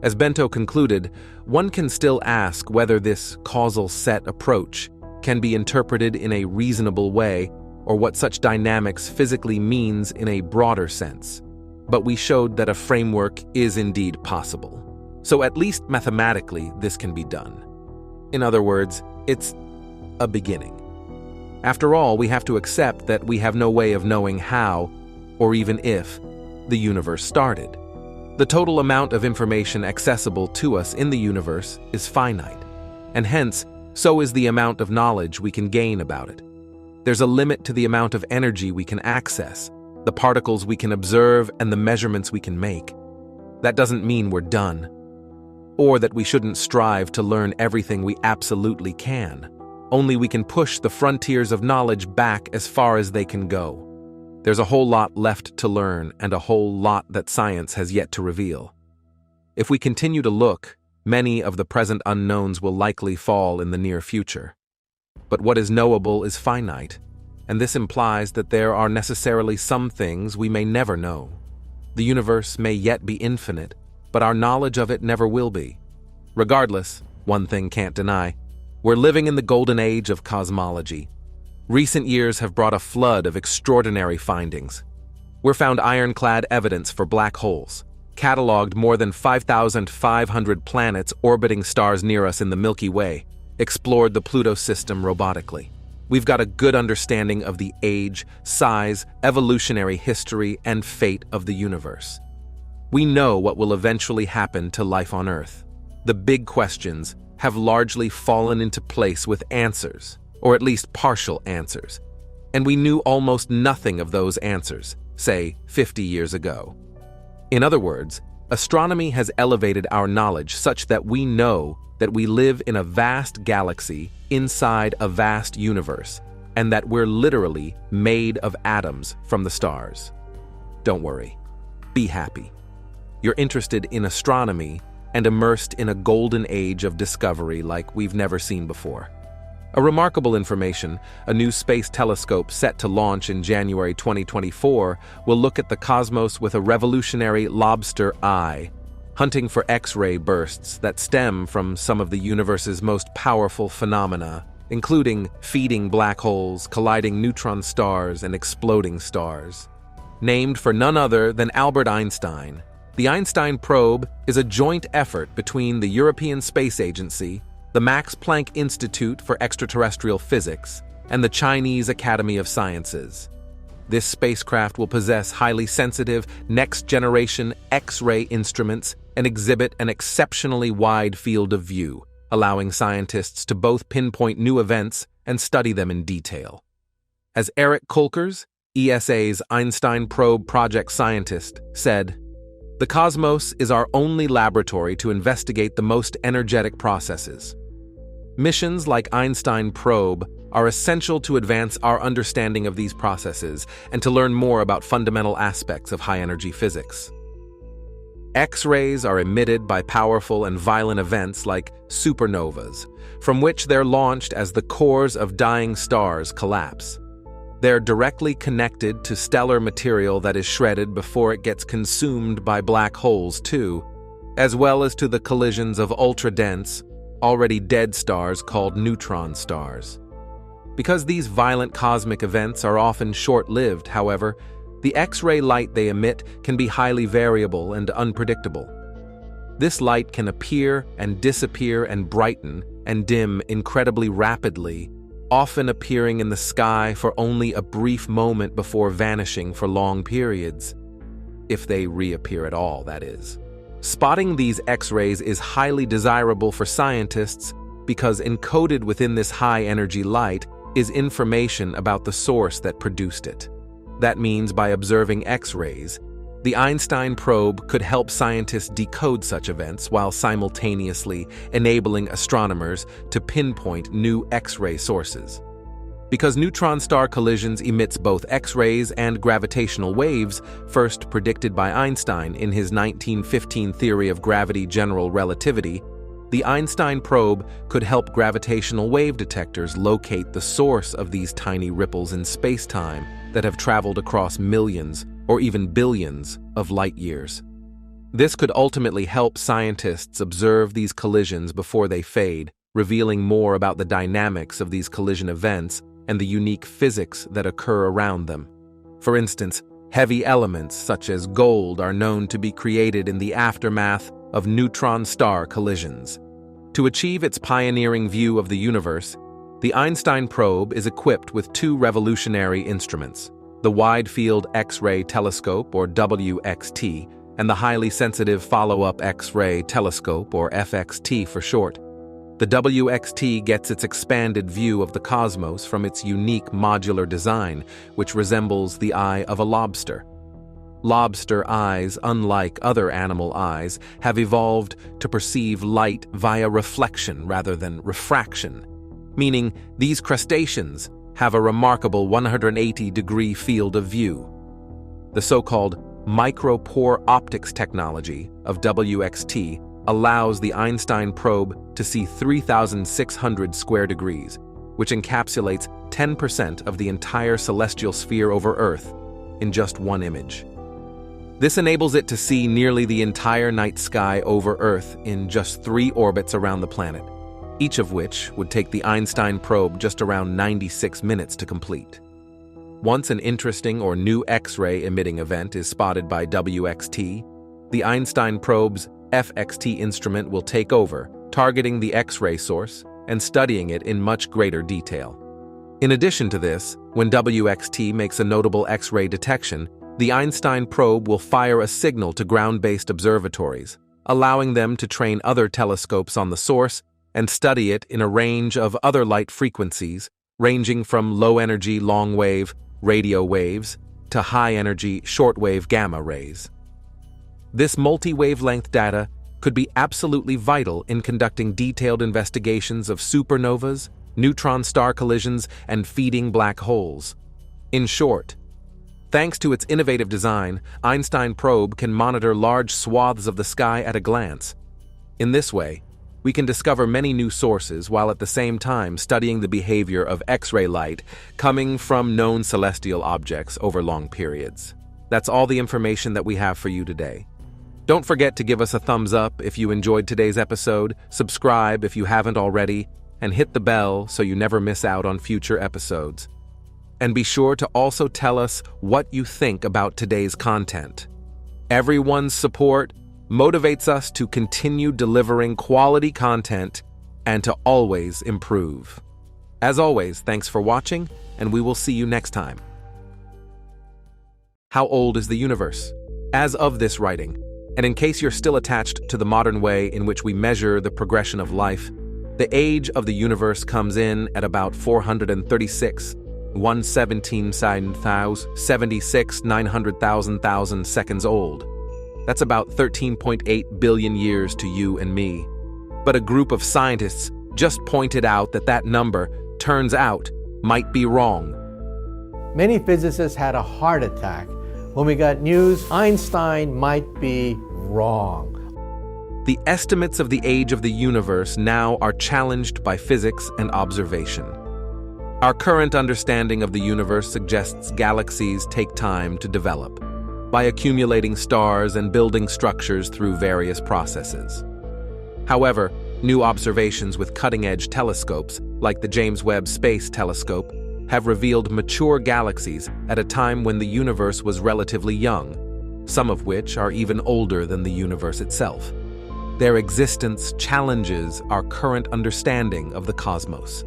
S2: As Bento concluded, one can still ask whether this causal set approach can be interpreted in a reasonable way or what such dynamics physically means in a broader sense. But we showed that a framework is indeed possible. So at least mathematically, this can be done. In other words, it's a beginning. After all, we have to accept that we have no way of knowing how, or even if, the universe started. The total amount of information accessible to us in the universe is finite, and hence, so is the amount of knowledge we can gain about it. There's a limit to the amount of energy we can access, the particles we can observe, and the measurements we can make. That doesn't mean we're done, or that we shouldn't strive to learn everything we absolutely can. Only we can push the frontiers of knowledge back as far as they can go. There's a whole lot left to learn and a whole lot that science has yet to reveal. If we continue to look, many of the present unknowns will likely fall in the near future. But what is knowable is finite, and this implies that there are necessarily some things we may never know. The universe may yet be infinite, but our knowledge of it never will be. Regardless, one thing can't deny, we're living in the golden age of cosmology. Recent years have brought a flood of extraordinary findings. We've found ironclad evidence for black holes, cataloged more than 5,500 planets orbiting stars near us in the Milky Way, explored the Pluto system robotically. We've got a good understanding of the age, size, evolutionary history, and fate of the universe. We know what will eventually happen to life on Earth. The big questions have largely fallen into place with answers, or at least partial answers. And we knew almost nothing of those answers, say 50 years ago. In other words, astronomy has elevated our knowledge such that we know that we live in a vast galaxy inside a vast universe, and that we're literally made of atoms from the stars. Don't worry. Be happy. You're interested in astronomy and immersed in a golden age of discovery like we've never seen before. A remarkable information, a new space telescope set to launch in January 2024 will look at the cosmos with a revolutionary lobster eye, hunting for X-ray bursts that stem from some of the universe's most powerful phenomena, including feeding black holes, colliding neutron stars, and exploding stars. Named for none other than Albert Einstein, the Einstein probe is a joint effort between the European Space Agency, the Max Planck Institute for Extraterrestrial Physics, and the Chinese Academy of Sciences. This spacecraft will possess highly sensitive, next-generation X-ray instruments and exhibit an exceptionally wide field of view, allowing scientists to both pinpoint new events and study them in detail. As Eric Kolkers, ESA's Einstein Probe project scientist, said, "The cosmos is our only laboratory to investigate the most energetic processes. Missions like Einstein Probe are essential to advance our understanding of these processes and to learn more about fundamental aspects of high-energy physics. X-rays are emitted by powerful and violent events like supernovas, from which they're launched as the cores of dying stars collapse. They're directly connected to stellar material that is shredded before it gets consumed by black holes too, as well as to the collisions of ultra-dense, already dead stars called neutron stars. Because these violent cosmic events are often short-lived, however, the X-ray light they emit can be highly variable and unpredictable. This light can appear and disappear and brighten and dim incredibly rapidly, often appearing in the sky for only a brief moment before vanishing for long periods. If they reappear at all, that is. Spotting these X-rays is highly desirable for scientists because encoded within this high-energy light is information about the source that produced it. That means by observing X-rays, the Einstein probe could help scientists decode such events while simultaneously enabling astronomers to pinpoint new X-ray sources. Because neutron star collisions emits both X-rays and gravitational waves, first predicted by Einstein in his 1915 theory of gravity general relativity, the Einstein probe could help gravitational wave detectors locate the source of these tiny ripples in space-time that have traveled across millions or even billions of light years. This could ultimately help scientists observe these collisions before they fade, revealing more about the dynamics of these collision events and the unique physics that occur around them. For instance, heavy elements such as gold are known to be created in the aftermath of neutron star collisions. To achieve its pioneering view of the universe, the Einstein probe is equipped with two revolutionary instruments, the Wide Field X-ray Telescope, or WXT, and the Highly Sensitive Follow-up X-ray Telescope, or FXT for short. The WXT gets its expanded view of the cosmos from its unique modular design, which resembles the eye of a lobster. Lobster eyes, unlike other animal eyes, have evolved to perceive light via reflection rather than refraction, meaning these crustaceans have a remarkable 180-degree field of view. The so-called micropore optics technology of WXT allows the Einstein probe to see 3,600 square degrees, which encapsulates 10% of the entire celestial sphere over Earth in just one image. This enables it to see nearly the entire night sky over Earth in just 3 orbits around the planet, each of which would take the Einstein probe just around 96 minutes to complete. Once an interesting or new X-ray emitting event is spotted by WXT, the Einstein probe's FXT instrument will take over, targeting the X-ray source and studying it in much greater detail. In addition to this, when WXT makes a notable X-ray detection, the Einstein probe will fire a signal to ground-based observatories, allowing them to train other telescopes on the source and study it in a range of other light frequencies, ranging from low-energy long-wave radio waves to high-energy short-wave gamma rays. This multi-wavelength data could be absolutely vital in conducting detailed investigations of supernovas, neutron star collisions, and feeding black holes. In short, thanks to its innovative design, Einstein probe can monitor large swaths of the sky at a glance. In this way, we can discover many new sources while at the same time studying the behavior of X-ray light coming from known celestial objects over long periods. That's all the information that we have for you today. Don't forget to give us a thumbs up if you enjoyed today's episode, subscribe if you haven't already, and hit the bell so you never miss out on future episodes. And be sure to also tell us what you think about today's content. Everyone's support motivates us to continue delivering quality content and to always improve. As always, thanks for watching, and we will see you next time. How old is the universe? As of this writing, and in case you're still attached to the modern way in which we measure the progression of life, the age of the universe comes in at about 436, 900,000 seconds old. That's about 13.8 billion years to you and me. But a group of scientists just pointed out that that number, turns out, might be wrong.
S3: Many physicists had a heart attack when we got news Einstein might be wrong.
S2: The estimates of the age of the universe now are challenged by physics and observation. Our current understanding of the universe suggests galaxies take time to develop, by accumulating stars and building structures through various processes. However, new observations with cutting-edge telescopes, like the James Webb Space Telescope, have revealed mature galaxies at a time when the universe was relatively young, some of which are even older than the universe itself. Their existence challenges our current understanding of the cosmos.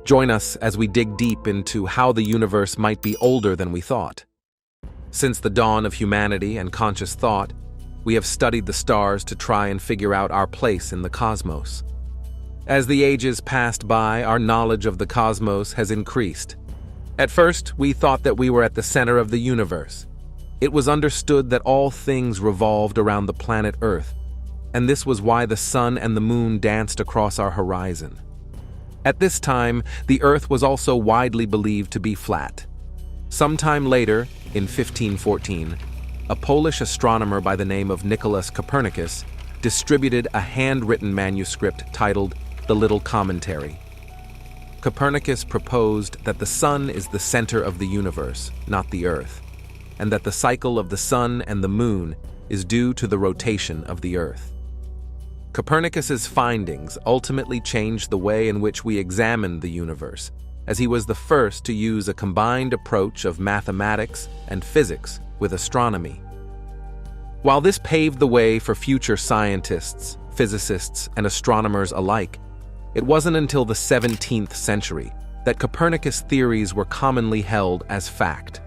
S2: Join us as we dig deep into how the universe might be older than we thought. Since the dawn of humanity and conscious thought, we have studied the stars to try and figure out our place in the cosmos. As the ages passed by, our knowledge of the cosmos has increased. At first, we thought that we were at the center of the universe. It was understood that all things revolved around the planet Earth, and this was why the sun and the moon danced across our horizon. At this time, the Earth was also widely believed to be flat. Sometime later, in 1514, a Polish astronomer by the name of Nicholas Copernicus distributed a handwritten manuscript titled The Little Commentary. Copernicus proposed that the sun is the center of the universe, not the Earth, and that the cycle of the sun and the moon is due to the rotation of the Earth. Copernicus's findings ultimately changed the way in which we examine the universe, as he was the first to use a combined approach of mathematics and physics with astronomy. While this paved the way for future scientists, physicists, and astronomers alike, it wasn't until the 17th century that Copernicus' theories were commonly held as fact.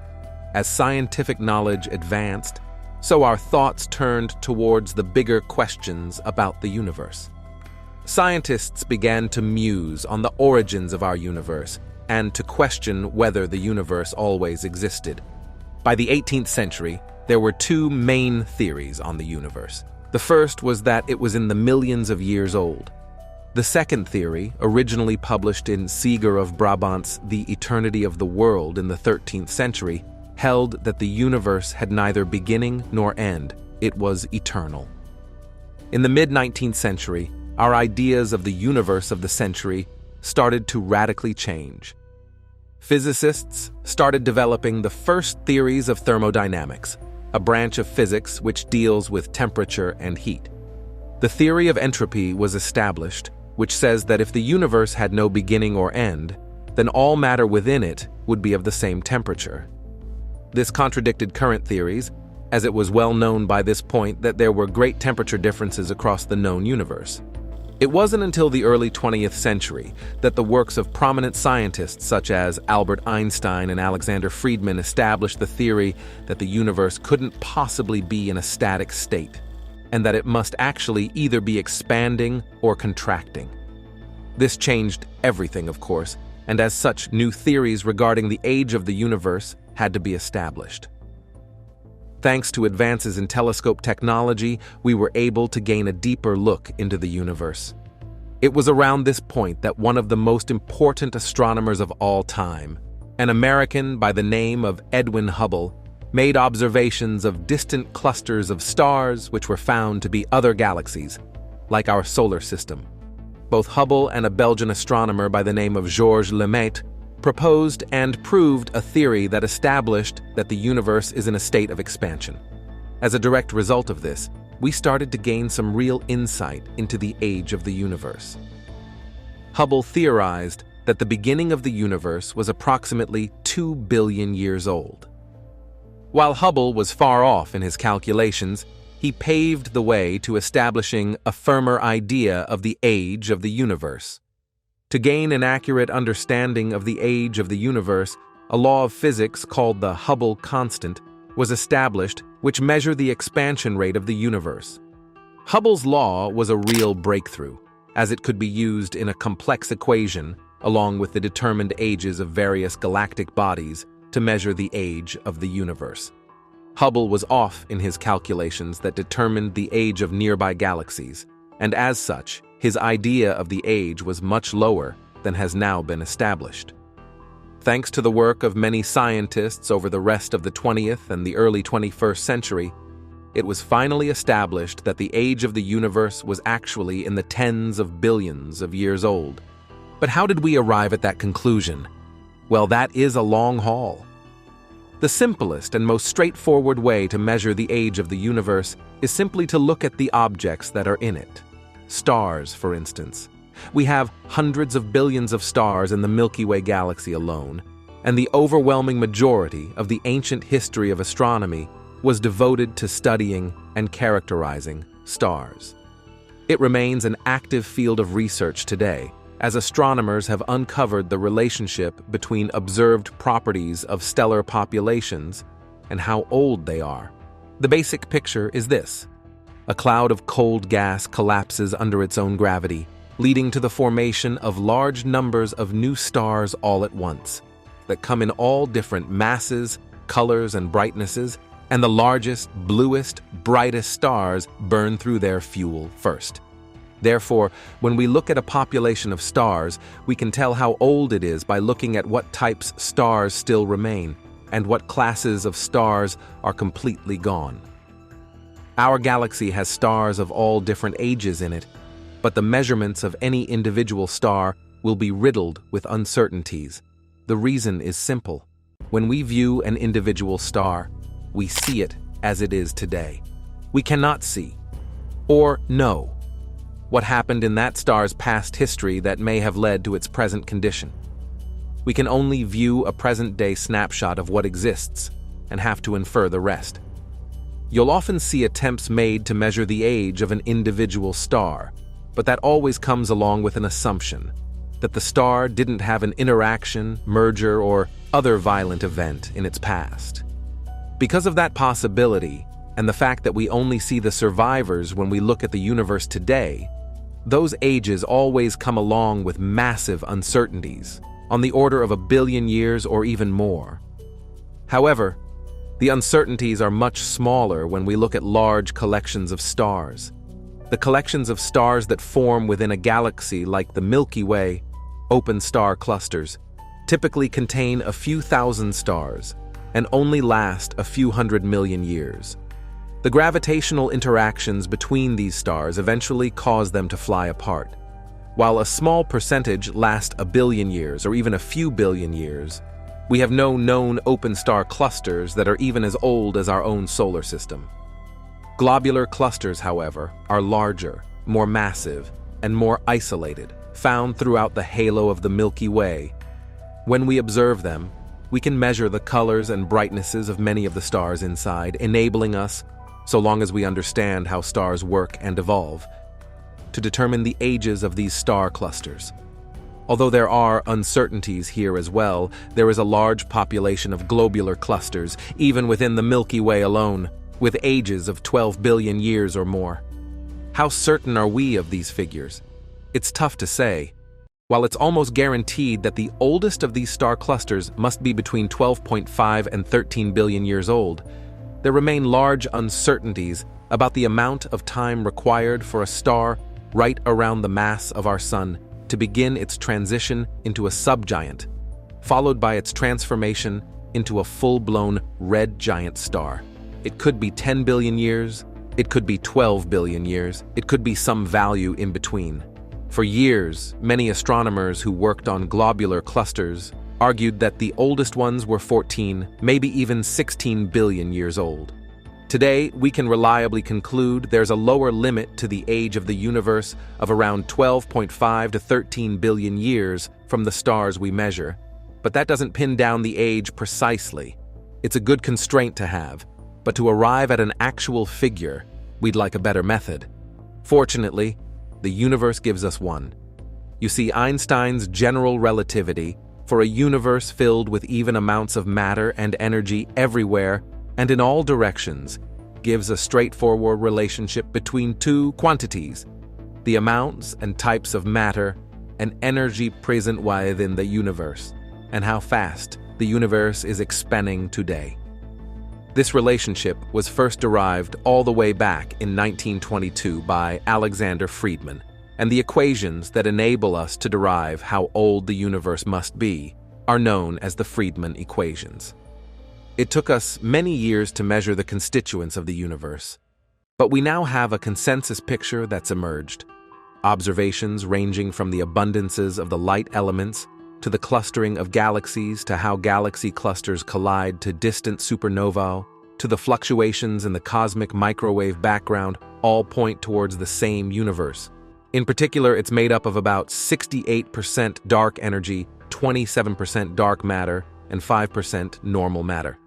S2: As scientific knowledge advanced, so our thoughts turned towards the bigger questions about the universe. Scientists began to muse on the origins of our universe and to question whether the universe always existed. By the 18th century, there were two main theories on the universe. The first was that it was in the millions of years old. The second theory, originally published in Seeger of Brabant's The Eternity of the World in the 13th century, held that the universe had neither beginning nor end, it was eternal. In the mid-19th century, our ideas of the universe of the century started to radically change. Physicists started developing the first theories of thermodynamics, a branch of physics which deals with temperature and heat. The theory of entropy was established, which says that if the universe had no beginning or end, then all matter within it would be of the same temperature. This contradicted current theories, as it was well known by this point that there were great temperature differences across the known universe. It wasn't until the early 20th century that the works of prominent scientists such as Albert Einstein and Alexander Friedman established the theory that the universe couldn't possibly be in a static state, and that it must actually either be expanding or contracting. This changed everything, of course, and as such, new theories regarding the age of the universe had to be established. Thanks to advances in telescope technology, we were able to gain a deeper look into the universe. It was around this point that one of the most important astronomers of all time, an American by the name of Edwin Hubble, made observations of distant clusters of stars which were found to be other galaxies, like our solar system. Both Hubble and a Belgian astronomer by the name of Georges Lemaitre proposed and proved a theory that established that the universe is in a state of expansion. As a direct result of this, we started to gain some real insight into the age of the universe. Hubble theorized that the beginning of the universe was approximately 2 billion years old. While Hubble was far off in his calculations, he paved the way to establishing a firmer idea of the age of the universe. To gain an accurate understanding of the age of the universe, a law of physics called the Hubble constant was established, which measured the expansion rate of the universe. Hubble's law was a real breakthrough, as it could be used in a complex equation, along with the determined ages of various galactic bodies, to measure the age of the universe. Hubble was off in his calculations that determined the age of nearby galaxies, and as such, his idea of the age was much lower than has now been established. Thanks to the work of many scientists over the rest of the 20th and the early 21st century, it was finally established that the age of the universe was actually in the tens of billions of years old. But how did we arrive at that conclusion? Well, that is a long haul. The simplest and most straightforward way to measure the age of the universe is simply to look at the objects that are in it. Stars, for instance. We have hundreds of billions of stars in the Milky Way galaxy alone, and the overwhelming majority of the ancient history of astronomy was devoted to studying and characterizing stars. It remains an active field of research today, as astronomers have uncovered the relationship between observed properties of stellar populations and how old they are. The basic picture is this. A cloud of cold gas collapses under its own gravity, leading to the formation of large numbers of new stars all at once, that come in all different masses, colors, and brightnesses, and the largest, bluest, brightest stars burn through their fuel first. Therefore, when we look at a population of stars, we can tell how old it is by looking at what types stars still remain, and what classes of stars are completely gone. Our galaxy has stars of all different ages in it, but the measurements of any individual star will be riddled with uncertainties. The reason is simple. When we view an individual star, we see it as it is today. We cannot see, or know, what happened in that star's past history that may have led to its present condition. We can only view a present-day snapshot of what exists and have to infer the rest. You'll often see attempts made to measure the age of an individual star, but that always comes along with an assumption that the star didn't have an interaction, merger, or other violent event in its past. Because of that possibility, and the fact that we only see the survivors when we look at the universe today, those ages always come along with massive uncertainties, on the order of 1 billion years or even more. However, the uncertainties are much smaller when we look at large collections of stars. The collections of stars that form within a galaxy like the Milky Way, open star clusters, typically contain a few thousand stars and only last a few 100 million years. The gravitational interactions between these stars eventually cause them to fly apart. While a small percentage last a billion years or even a few billion years, we have no known open star clusters that are even as old as our own solar system. Globular clusters, however, are larger, more massive, and more isolated, found throughout the halo of the Milky Way. When we observe them, we can measure the colors and brightnesses of many of the stars inside, enabling us, so long as we understand how stars work and evolve, to determine the ages of these star clusters. Although there are uncertainties here as well, there is a large population of globular clusters, even within the Milky Way alone, with ages of 12 billion years or more. How certain are we of these figures? It's tough to say. While it's almost guaranteed that the oldest of these star clusters must be between 12.5 and 13 billion years old, there remain large uncertainties about the amount of time required for a star right around the mass of our Sun to begin its transition into a subgiant, followed by its transformation into a full-blown red giant star. It could be 10 billion years, it could be 12 billion years, it could be some value in between. For years, many astronomers who worked on globular clusters argued that the oldest ones were 14, maybe even 16 billion years old. Today, we can reliably conclude there's a lower limit to the age of the universe of around 12.5 to 13 billion years from the stars we measure, but that doesn't pin down the age precisely. It's a good constraint to have, but to arrive at an actual figure, we'd like a better method. Fortunately, the universe gives us one. You see, Einstein's general relativity, for a universe filled with even amounts of matter and energy everywhere and in all directions, gives a straightforward relationship between two quantities, the amounts and types of matter and energy present within the universe, and how fast the universe is expanding today. This relationship was first derived all the way back in 1922 by Alexander Friedmann, and the equations that enable us to derive how old the universe must be are known as the Friedmann equations. It took us many years to measure the constituents of the universe, but we now have a consensus picture that's emerged. Observations ranging from the abundances of the light elements to the clustering of galaxies to how galaxy clusters collide to distant supernovae to the fluctuations in the cosmic microwave background all point towards the same universe. In particular, it's made up of about 68% dark energy, 27% dark matter, and 5% normal matter.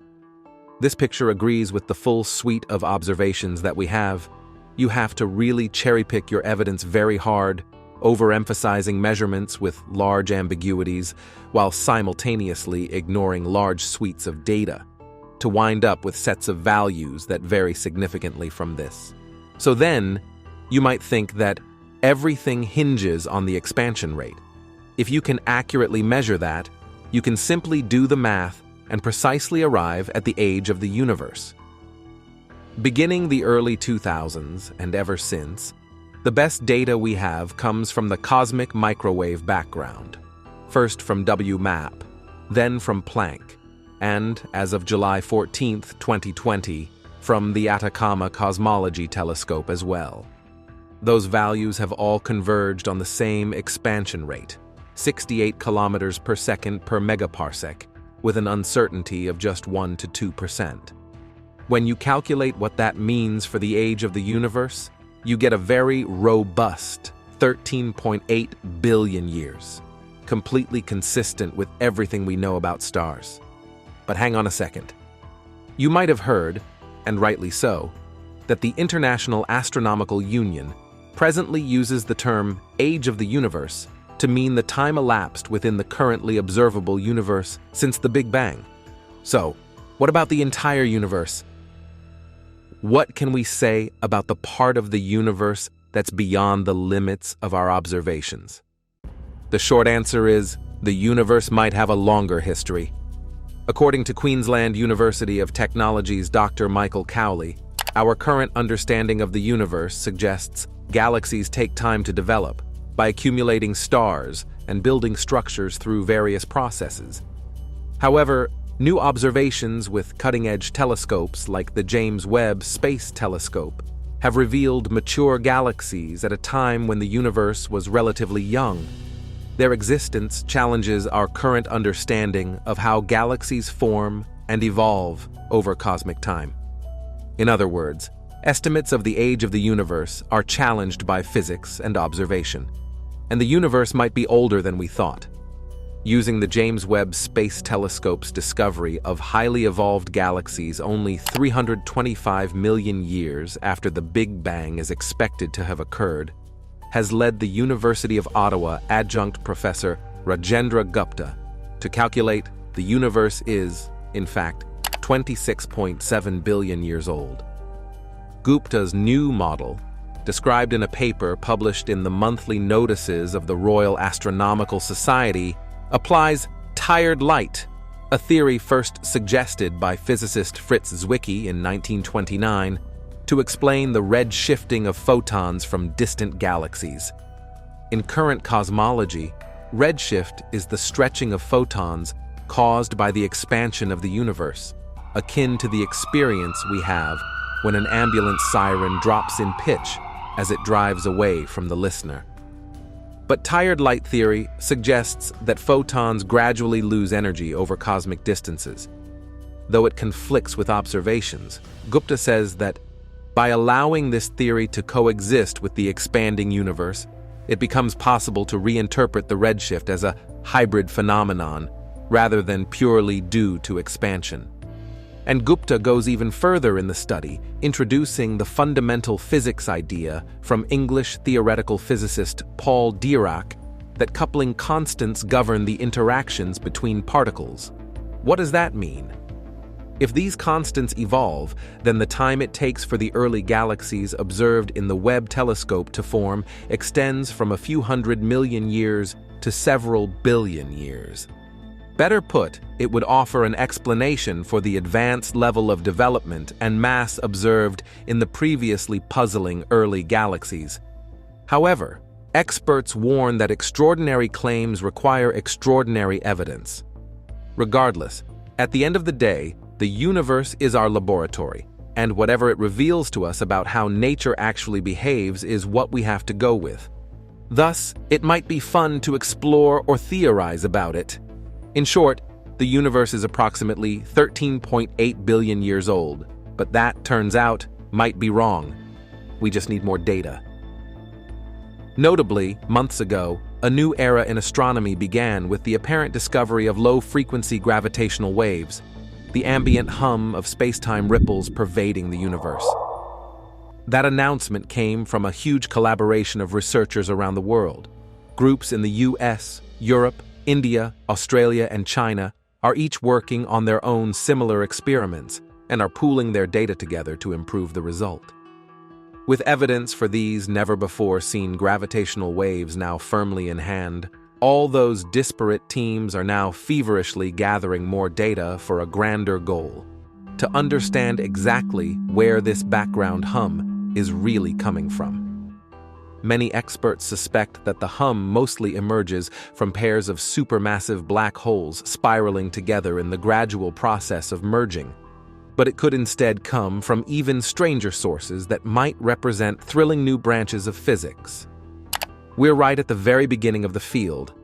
S2: This picture agrees with the full suite of observations that we have. You have to really cherry-pick your evidence very hard, overemphasizing measurements with large ambiguities, while simultaneously ignoring large suites of data, to wind up with sets of values that vary significantly from this. So then, you might think that everything hinges on the expansion rate. If you can accurately measure that, you can simply do the math and precisely arrive at the age of the universe. Beginning the early 2000s and ever since, the best data we have comes from the cosmic microwave background, first from WMAP, then from Planck, and, as of July 14, 2020, from the Atacama Cosmology Telescope as well. Those values have all converged on the same expansion rate, 68 kilometers per second per megaparsec, with an uncertainty of just 1 to 2%. When you calculate what that means for the age of the universe, you get a very robust 13.8 billion years, completely consistent with everything we know about stars. But hang on a second. You might have heard, and rightly so, that the International Astronomical Union presently uses the term age of the universe to mean the time elapsed within the currently observable universe since the Big Bang. So, what about the entire universe? What can we say about the part of the universe that's beyond the limits of our observations? The short answer is, the universe might have a longer history. According to Queensland University of Technology's Dr. Michael Cowley, our current understanding of the universe suggests Galaxies take time to develop by accumulating stars and building structures through various processes. However, new observations with cutting-edge telescopes like the James Webb Space Telescope have revealed mature galaxies at a time when the universe was relatively young. Their existence challenges our current understanding of how galaxies form and evolve over cosmic time. In other words, estimates of the age of the universe are challenged by physics and observation, and the universe might be older than we thought. Using the James Webb Space Telescope's discovery of highly evolved galaxies only 325 million years after the Big Bang is expected to have occurred, has led the University of Ottawa adjunct professor Rajendra Gupta to calculate the universe is, in fact, 26.7 billion years old. Gupta's new model, described in a paper published in the monthly notices of the Royal Astronomical Society, applies tired light, a theory first suggested by physicist Fritz Zwicky in 1929, to explain the red shifting of photons from distant galaxies. In current cosmology, redshift is the stretching of photons caused by the expansion of the universe, akin to the experience we have when an ambulance siren drops in pitch as it drives away from the listener. But tired light theory suggests that photons gradually lose energy over cosmic distances. Though it conflicts with observations, Gupta says that by allowing this theory to coexist with the expanding universe, it becomes possible to reinterpret the redshift as a hybrid phenomenon rather than purely due to expansion. And Gupta goes even further in the study, introducing the fundamental physics idea from English theoretical physicist Paul Dirac that coupling constants govern the interactions between particles. What does that mean? If these constants evolve, then the time it takes for the early galaxies observed in the Webb telescope to form extends from a few 100 million years to several billion years. Better put, it would offer an explanation for the advanced level of development and mass observed in the previously puzzling early galaxies. However, experts warn that extraordinary claims require extraordinary evidence. Regardless, at the end of the day, the universe is our laboratory, and whatever it reveals to us about how nature actually behaves is what we have to go with. Thus, it might be fun to explore or theorize about it. In short, the universe is approximately 13.8 billion years old, but that, turns out, might be wrong. We just need more data. Notably, months ago, a new era in astronomy began with the apparent discovery of low-frequency gravitational waves, the ambient hum of space-time ripples pervading the universe. That announcement came from a huge collaboration of researchers around the world. Groups in the US, Europe, India, Australia, and China are each working on their own similar experiments and are pooling their data together to improve the result. With evidence for these never-before-seen gravitational waves now firmly in hand, all those disparate teams are now feverishly gathering more data for a grander goal: to understand exactly where this background hum is really coming from. Many experts suspect that the hum mostly emerges from pairs of supermassive black holes spiraling together in the gradual process of merging, but it could instead come from even stranger sources that might represent thrilling new branches of physics. "We're right at the very beginning of the field,"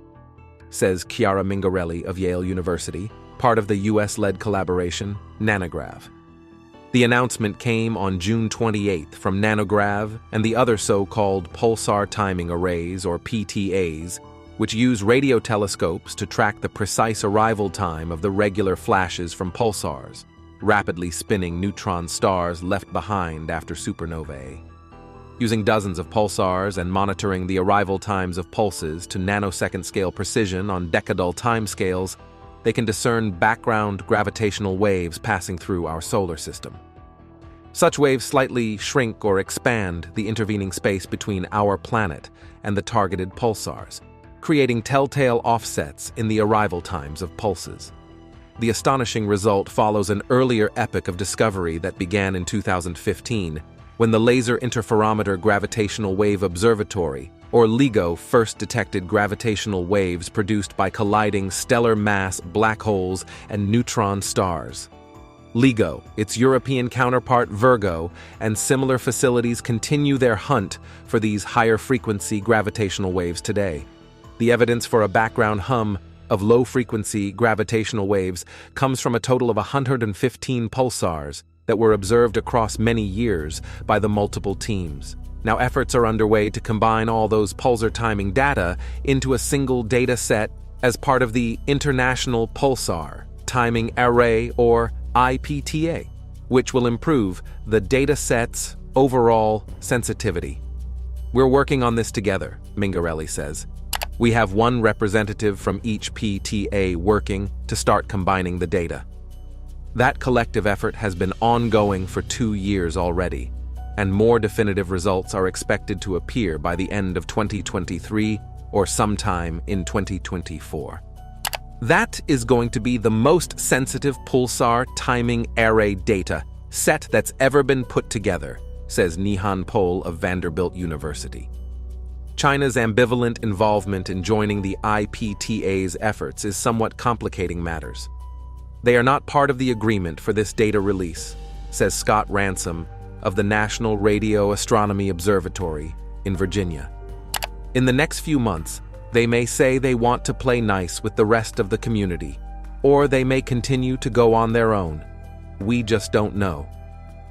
S2: says Chiara Mingarelli of Yale University, part of the US-led collaboration, Nanograv. The announcement came on June 28th from Nanograv and the other so-called pulsar timing arrays, or PTAs, which use radio telescopes to track the precise arrival time of the regular flashes from pulsars, rapidly spinning neutron stars left behind after supernovae. Using dozens of pulsars and monitoring the arrival times of pulses to nanosecond-scale precision on decadal timescales, they can discern background gravitational waves passing through our solar system. Such waves slightly shrink or expand the intervening space between our planet and the targeted pulsars, creating telltale offsets in the arrival times of pulses. The astonishing result follows an earlier epoch of discovery that began in 2015, when the Laser Interferometer Gravitational Wave Observatory, or LIGO, first detected gravitational waves produced by colliding stellar mass black holes and neutron stars. LIGO, its European counterpart Virgo, and similar facilities continue their hunt for these higher-frequency gravitational waves today. The evidence for a background hum of low-frequency gravitational waves comes from a total of 115 pulsars that were observed across many years by the multiple teams. Now efforts are underway to combine all those pulsar timing data into a single data set as part of the International Pulsar Timing Array, or IPTA, which will improve the data set's overall sensitivity. We're working on this together, Mingarelli says. We have one representative from each PTA working to start combining the data. That collective effort has been ongoing for 2 years already, and more definitive results are expected to appear by the end of 2023 or sometime in 2024. That is going to be the most sensitive pulsar timing array data set that's ever been put together, says Nihan Pol of Vanderbilt University. China's ambivalent involvement in joining the IPTA's efforts is somewhat complicating matters. They are not part of the agreement for this data release, says Scott Ransom of the National Radio Astronomy Observatory in Virginia. In the next few months, they may say they want to play nice with the rest of the community, or they may continue to go on their own. We just don't know.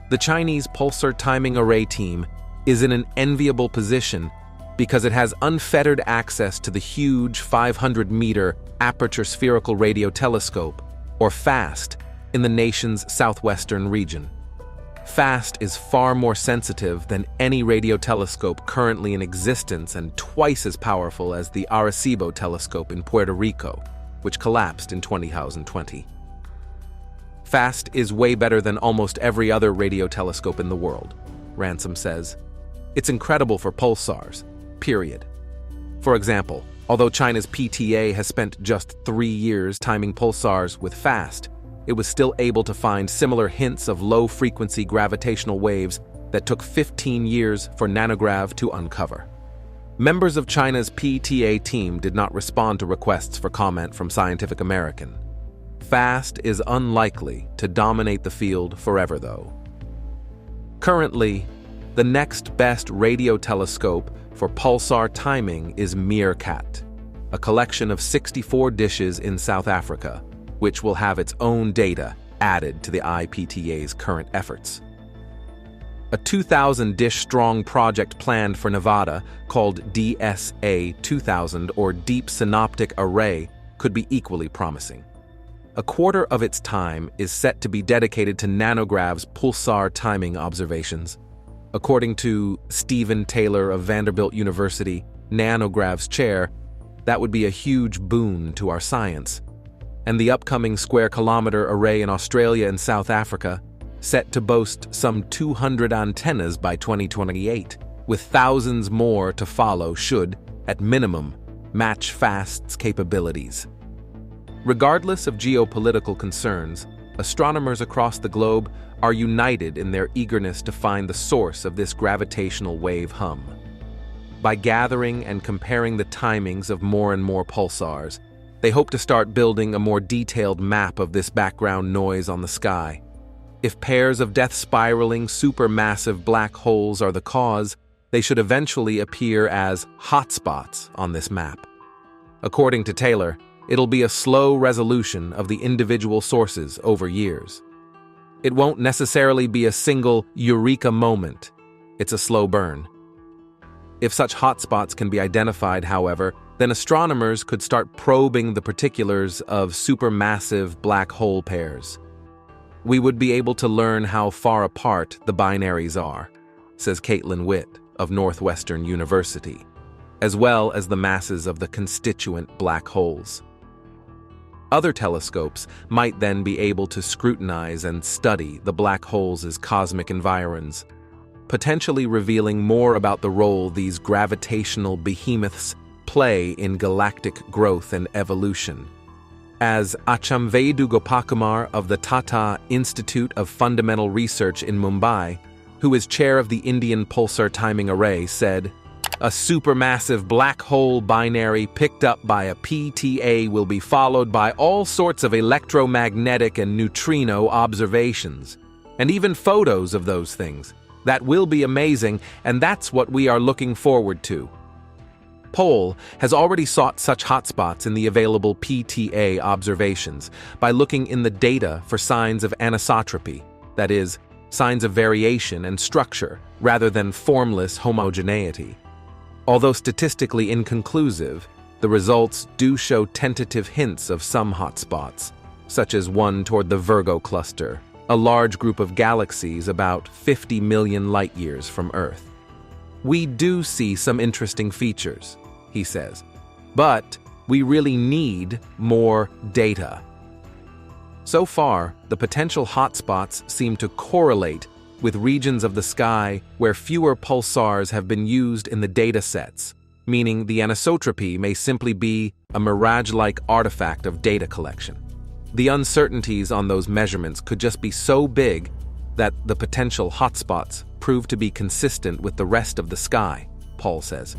S2: The Chinese Pulsar Timing Array team is in an enviable position because it has unfettered access to the huge 500-meter aperture spherical radio telescope, or FAST, in the nation's southwestern region. FAST is far more sensitive than any radio telescope currently in existence and twice as powerful as the Arecibo telescope in Puerto Rico, which collapsed in 2020. FAST is way better than almost every other radio telescope in the world, Ransom says. It's incredible for pulsars, period. For example, although China's PTA has spent just 3 years timing pulsars with FAST, it was still able to find similar hints of low-frequency gravitational waves that took 15 years for Nanograv to uncover. Members of China's PTA team did not respond to requests for comment from Scientific American. FAST is unlikely to dominate the field forever, though. Currently, the next best radio telescope for pulsar timing is Meerkat, a collection of 64 dishes in South Africa, which will have its own data added to the IPTA's current efforts. A 2,000-dish-strong project planned for Nevada, called DSA-2000, or Deep Synoptic Array, could be equally promising. A quarter of its time is set to be dedicated to Nanograv's pulsar timing observations. According to Stephen Taylor of Vanderbilt University, Nanograv's chair, that would be a huge boon to our science. And the upcoming square-kilometer array in Australia and South Africa, set to boast some 200 antennas by 2028, with thousands more to follow, should, at minimum, match FAST's capabilities. Regardless of geopolitical concerns, astronomers across the globe are united in their eagerness to find the source of this gravitational wave hum. By gathering and comparing the timings of more and more pulsars, they hope to start building a more detailed map of this background noise on the sky. If pairs of death-spiraling supermassive black holes are the cause, they should eventually appear as hotspots on this map. According to Taylor, it'll be a slow resolution of the individual sources over years. It won't necessarily be a single eureka moment. It's a slow burn. If such hotspots can be identified, however, then astronomers could start probing the particulars of supermassive black hole pairs. We would be able to learn how far apart the binaries are, says Caitlin Witt of Northwestern University, as well as the masses of the constituent black holes. Other telescopes might then be able to scrutinize and study the black holes' cosmic environs, potentially revealing more about the role these gravitational behemoths play in galactic growth and evolution. As Achamvedu Gopakumar of the Tata Institute of Fundamental Research in Mumbai, who is chair of the Indian Pulsar Timing Array, said, "A supermassive black hole binary picked up by a PTA will be followed by all sorts of electromagnetic and neutrino observations, and even photos of those things. That will be amazing, and that's what we are looking forward to." POL has already sought such hotspots in the available PTA observations by looking in the data for signs of anisotropy, that is, signs of variation and structure rather than formless homogeneity. Although statistically inconclusive, the results do show tentative hints of some hotspots, such as one toward the Virgo cluster, a large group of galaxies about 50 million light-years from Earth. "We do see some interesting features," he says, "but we really need more data." So far, the potential hotspots seem to correlate with regions of the sky where fewer pulsars have been used in the data sets, meaning the anisotropy may simply be a mirage-like artifact of data collection. The uncertainties on those measurements could just be so big that the potential hotspots prove to be consistent with the rest of the sky, Paul says.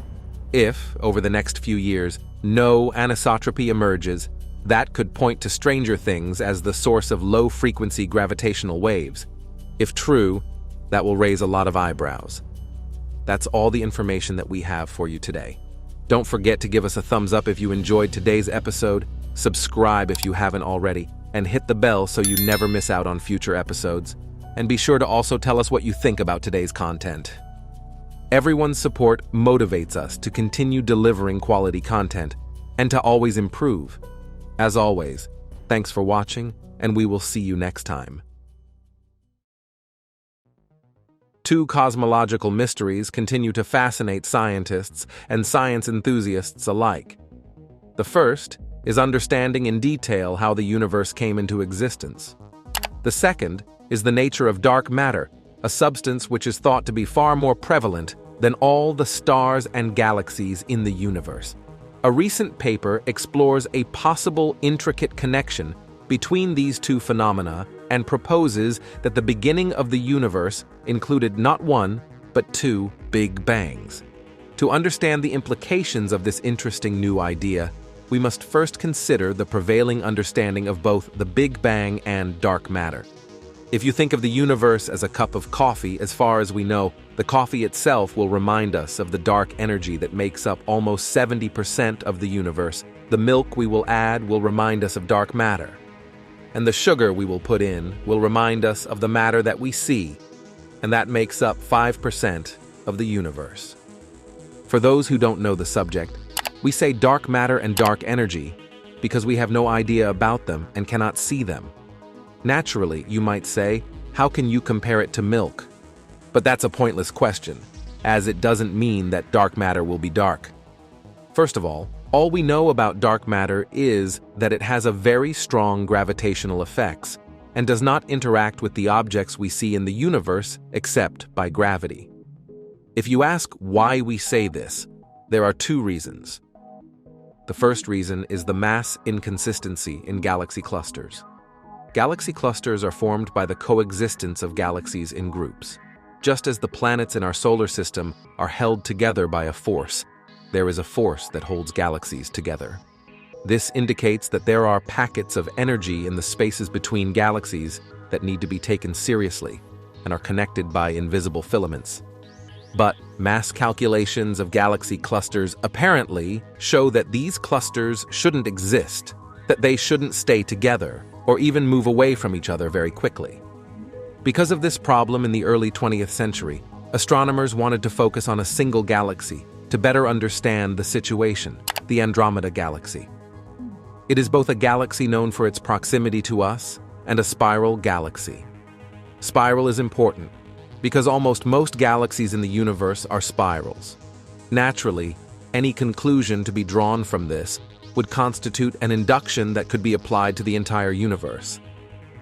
S2: If, over the next few years, no anisotropy emerges, that could point to Stranger Things as the source of low-frequency gravitational waves. If true, that will raise a lot of eyebrows. That's all the information that we have for you today. Don't forget to give us a thumbs up if you enjoyed today's episode, subscribe if you haven't already, and hit the bell so you never miss out on future episodes. And be sure to also tell us what you think about today's content. Everyone's support motivates us to continue delivering quality content and to always improve. As always, thanks for watching, and we will see you next time. Two cosmological mysteries continue to fascinate scientists and science enthusiasts alike. The first is understanding in detail how the universe came into existence. The second is the nature of dark matter, a substance which is thought to be far more prevalent than all the stars and galaxies in the universe. A recent paper explores a possible intricate connection between these two phenomena and proposes that the beginning of the universe included not one, but two Big Bangs. To understand the implications of this interesting new idea, we must first consider the prevailing understanding of both the Big Bang and dark matter. If you think of the universe as a cup of coffee, as far as we know, the coffee itself will remind us of the dark energy that makes up almost 70% of the universe. The milk we will add will remind us of dark matter. And the sugar we will put in will remind us of the matter that we see, and that makes up 5% of the universe. For those who don't know the subject, we say dark matter and dark energy because we have no idea about them and cannot see them. Naturally, you might say, how can you compare it to milk? But that's a pointless question, as it doesn't mean that dark matter will be dark. First of all we know about dark matter is that it has a very strong gravitational effects and does not interact with the objects we see in the universe except by gravity. If you ask why we say this, there are two reasons. The first reason is the mass inconsistency in galaxy clusters. Galaxy clusters are formed by the coexistence of galaxies in groups. Just as the planets in our solar system are held together by a force, there is a force that holds galaxies together. This indicates that there are packets of energy in the spaces between galaxies that need to be taken seriously and are connected by invisible filaments. But mass calculations of galaxy clusters apparently show that these clusters shouldn't exist, that they shouldn't stay together, or even move away from each other very quickly. Because of this problem in the early 20th century, astronomers wanted to focus on a single galaxy to better understand the situation, the Andromeda Galaxy. It is both a galaxy known for its proximity to us and a spiral galaxy. Spiral is important because almost most galaxies in the universe are spirals. Naturally, any conclusion to be drawn from this would constitute an induction that could be applied to the entire universe.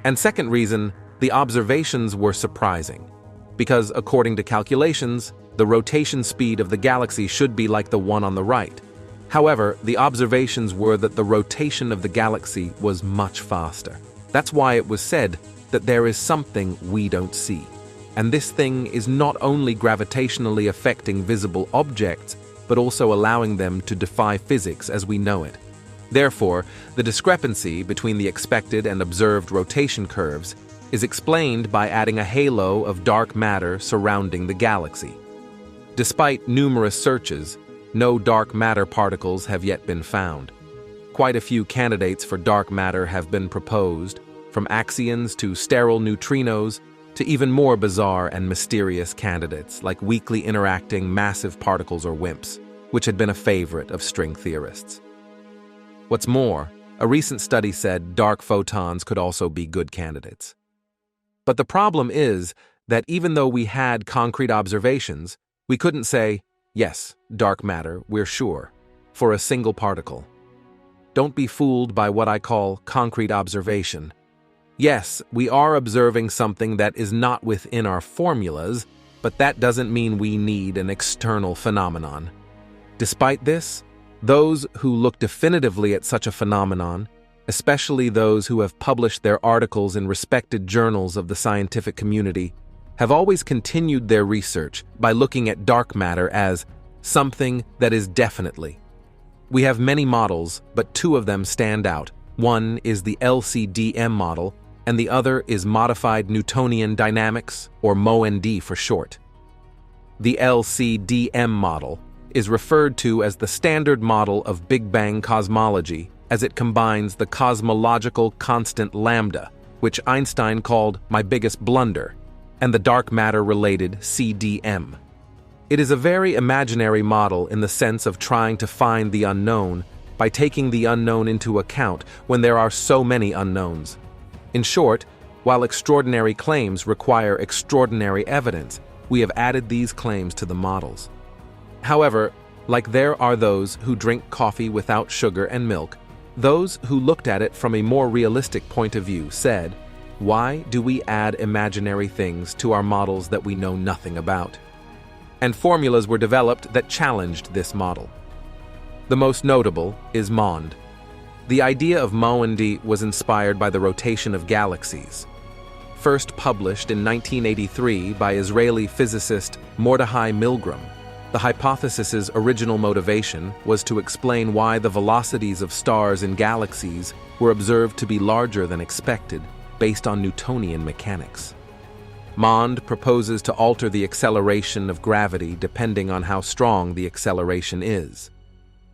S2: And second reason, the observations were surprising, because according to calculations, the rotation speed of the galaxy should be like the one on the right. However, the observations were that the rotation of the galaxy was much faster. That's why it was said that there is something we don't see. And this thing is not only gravitationally affecting visible objects, but also allowing them to defy physics as we know it. Therefore, the discrepancy between the expected and observed rotation curves is explained by adding a halo of dark matter surrounding the galaxy. Despite numerous searches, no dark matter particles have yet been found. Quite a few candidates for dark matter have been proposed, from axions to sterile neutrinos to even more bizarre and mysterious candidates like weakly interacting massive particles or WIMPs, which had been a favorite of string theorists. What's more, a recent study said dark photons could also be good candidates. But the problem is that even though we had concrete observations, we couldn't say, yes, dark matter, we're sure, for a single particle. Don't be fooled by what I call concrete observation. Yes, we are observing something that is not within our formulas, but that doesn't mean we need an external phenomenon. Despite this, those who look definitively at such a phenomenon, especially those who have published their articles in respected journals of the scientific community, have always continued their research by looking at dark matter as something that is definitely. We have many models, but two of them stand out. One is the LCDM model, and the other is modified Newtonian dynamics, or MOND for short. The LCDM model is referred to as the standard model of Big Bang cosmology, as it combines the cosmological constant lambda, which Einstein called my biggest blunder, and the dark matter-related CDM. It is a very imaginary model in the sense of trying to find the unknown by taking the unknown into account when there are so many unknowns. In short, while extraordinary claims require extraordinary evidence, we have added these claims to the models. However, like there are those who drink coffee without sugar and milk, those who looked at it from a more realistic point of view said, why do we add imaginary things to our models that we know nothing about? And formulas were developed that challenged this model. The most notable is MOND. The idea of MOND was inspired by the rotation of galaxies. First published in 1983 by Israeli physicist Mordechai Milgram, the hypothesis's original motivation was to explain why the velocities of stars in galaxies were observed to be larger than expected based on Newtonian mechanics. MOND proposes to alter the acceleration of gravity depending on how strong the acceleration is.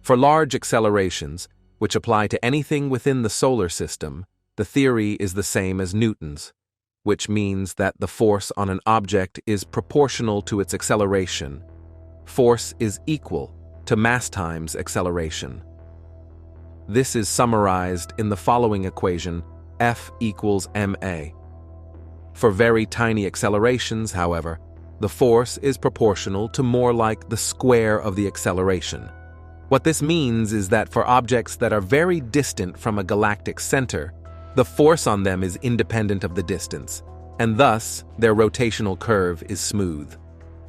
S2: For large accelerations, which apply to anything within the solar system, the theory is the same as Newton's, which means that the force on an object is proportional to its acceleration. Force is equal to mass times acceleration. This is summarized in the following equation, F equals ma. For very tiny accelerations, however, the force is proportional to more like the square of the acceleration. What this means is that for objects that are very distant from a galactic center, the force on them is independent of the distance, and thus their rotational curve is smooth.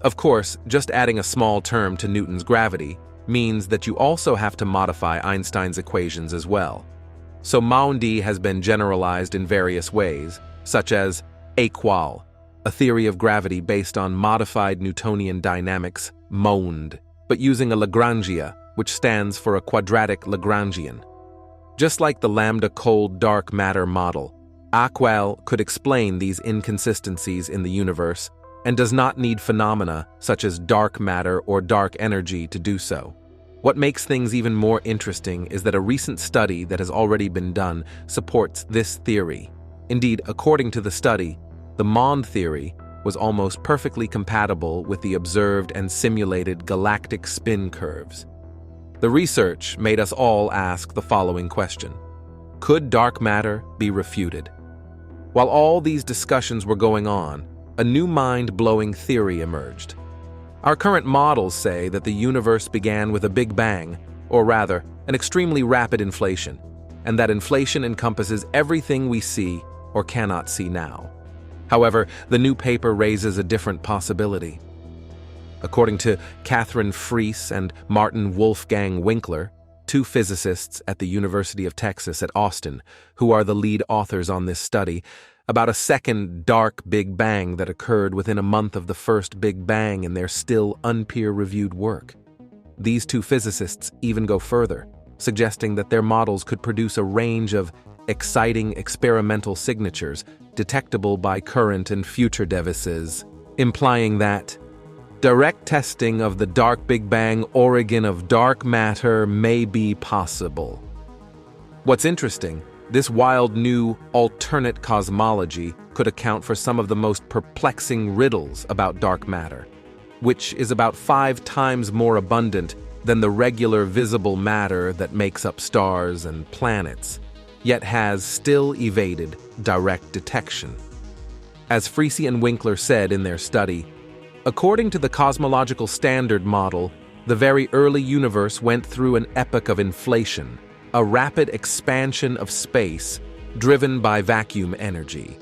S2: Of course, just adding a small term to Newton's gravity means that you also have to modify Einstein's equations as well. So MOND has been generalized in various ways, such as équal, a theory of gravity based on modified Newtonian dynamics, MOND, but using a Lagrangia, which stands for a quadratic Lagrangian. Just like the lambda cold dark matter model, équal could explain these inconsistencies in the universe and does not need phenomena such as dark matter or dark energy to do so. What makes things even more interesting is that a recent study that has already been done supports this theory. Indeed, according to the study, the MOND theory was almost perfectly compatible with the observed and simulated galactic spin curves. The research made us all ask the following question: could dark matter be refuted? While all these discussions were going on, a new mind-blowing theory emerged. Our current models say that the universe began with a Big Bang, or rather, an extremely rapid inflation, and that inflation encompasses everything we see or cannot see now. However, the new paper raises a different possibility. According to Catherine Fries and Martin Wolfgang Winkler, two physicists at the University of Texas at Austin, who are the lead authors on this study, about a second dark Big Bang that occurred within a month of the first Big Bang in their still unpeer-reviewed work. These two physicists even go further, suggesting that their models could produce a range of exciting experimental signatures detectable by current and future devices, implying that direct testing of the dark Big Bang origin of dark matter may be possible. What's interesting, this wild new alternate cosmology could account for some of the most perplexing riddles about dark matter, which is about 5 times more abundant than the regular visible matter that makes up stars and planets, yet has still evaded direct detection. As Freese and Winkler said in their study, according to the cosmological standard model, the very early universe went through an epoch of inflation, a rapid expansion of space driven by vacuum energy.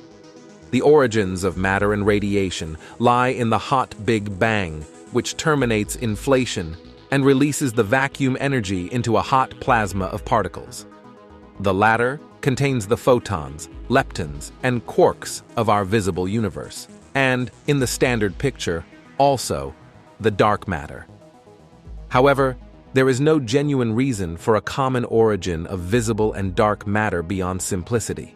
S2: The origins of matter and radiation lie in the hot Big Bang, which terminates inflation and releases the vacuum energy into a hot plasma of particles. The latter contains the photons, leptons, and quarks of our visible universe, and, in the standard picture, also the dark matter. However, there is no genuine reason for a common origin of visible and dark matter beyond simplicity.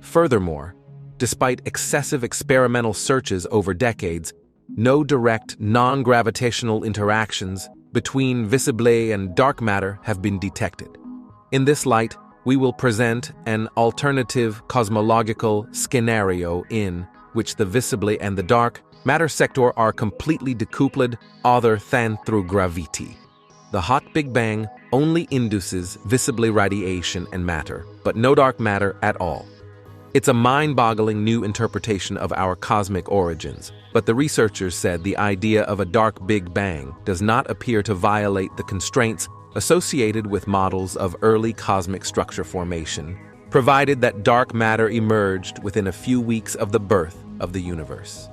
S2: Furthermore, despite excessive experimental searches over decades, no direct non-gravitational interactions between visible and dark matter have been detected. In this light, we will present an alternative cosmological scenario in which the visible and the dark matter sector are completely decoupled other than through gravity. The hot Big Bang only induces visible radiation and matter, but no dark matter at all. It's a mind-boggling new interpretation of our cosmic origins, but the researchers said the idea of a dark Big Bang does not appear to violate the constraints associated with models of early cosmic structure formation, provided that dark matter emerged within a few weeks of the birth of the universe.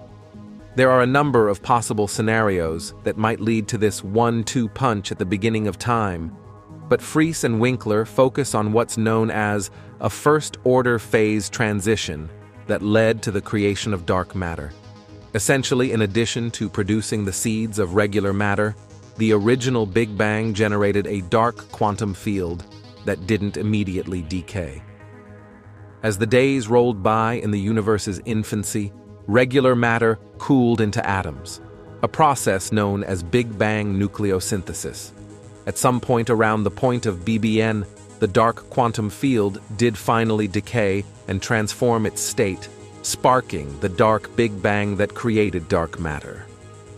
S2: There are a number of possible scenarios that might lead to this 1-2 punch at the beginning of time, but Freese and Winkler focus on what's known as a first-order phase transition that led to the creation of dark matter. Essentially, in addition to producing the seeds of regular matter, the original Big Bang generated a dark quantum field that didn't immediately decay. As the days rolled by in the universe's infancy, regular matter cooled into atoms, a process known as Big Bang nucleosynthesis. At some point around the point of BBN, the dark quantum field did finally decay and transform its state, sparking the dark Big Bang that created dark matter.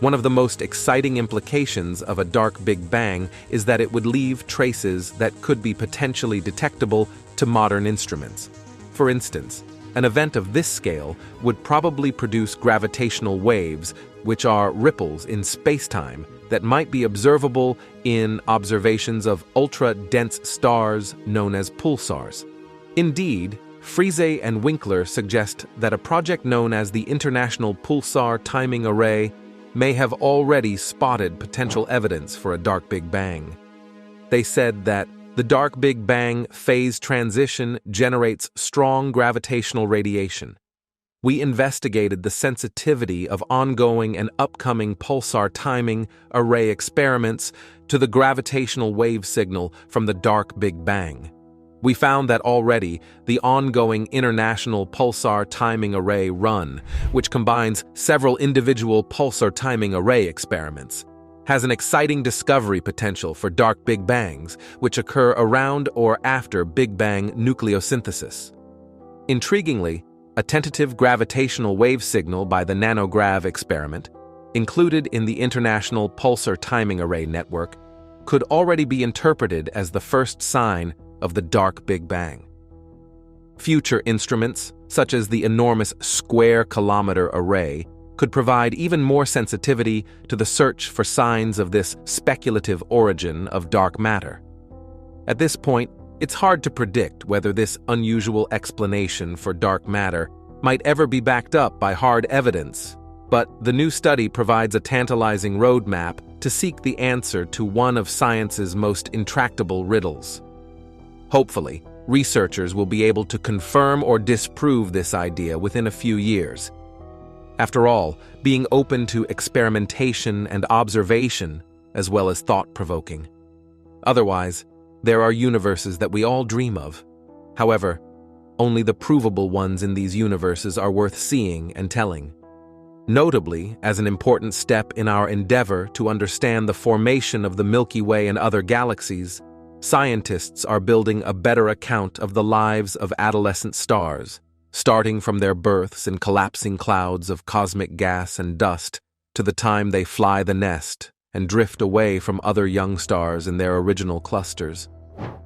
S2: One of the most exciting implications of a dark Big Bang is that it would leave traces that could be potentially detectable to modern instruments. For instance, an event of this scale would probably produce gravitational waves, which are ripples in spacetime that might be observable in observations of ultra-dense stars known as pulsars. Indeed, Freese and Winkler suggest that a project known as the International Pulsar Timing Array may have already spotted potential evidence for a dark Big Bang. They said that the dark Big Bang phase transition generates strong gravitational radiation. We investigated the sensitivity of ongoing and upcoming pulsar timing array experiments to the gravitational wave signal from the dark Big Bang. We found that already the ongoing International Pulsar Timing Array run, which combines several individual pulsar timing array experiments, has an exciting discovery potential for dark Big Bangs, which occur around or after Big Bang nucleosynthesis. Intriguingly, a tentative gravitational wave signal by the nanograv experiment, included in the International Pulsar Timing Array network, could already be interpreted as the first sign of the dark Big Bang. Future instruments, such as the enormous Square Kilometre Array, could provide even more sensitivity to the search for signs of this speculative origin of dark matter. At this point, it's hard to predict whether this unusual explanation for dark matter might ever be backed up by hard evidence, but the new study provides a tantalizing roadmap to seek the answer to one of science's most intractable riddles. Hopefully, Researchers will be able to confirm or disprove this idea within a few years. After all, being open to experimentation and observation, as well as thought-provoking. Otherwise, there are universes that we all dream of. However, only the provable ones in these universes are worth seeing and telling. Notably, as an important step in our endeavor to understand the formation of the Milky Way and other galaxies, scientists are building a better account of the lives of adolescent stars, starting from their births in collapsing clouds of cosmic gas and dust to the time they fly the nest and drift away from other young stars in their original clusters.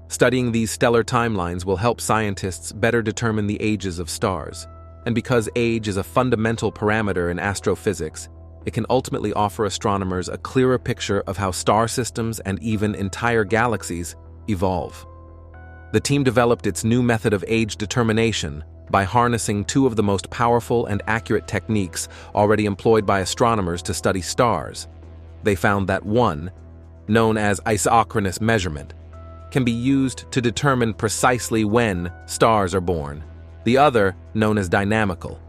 S2: Studying these stellar timelines will help scientists better determine the ages of stars, and because age is a fundamental parameter in astrophysics, it can ultimately offer astronomers a clearer picture of how star systems and even entire galaxies evolve. The team developed its new method of age determination by harnessing two of the most powerful and accurate techniques already employed by astronomers to study stars. They found that one, known as isochronous measurement, can be used to determine precisely when stars are born. The other, known as dynamical.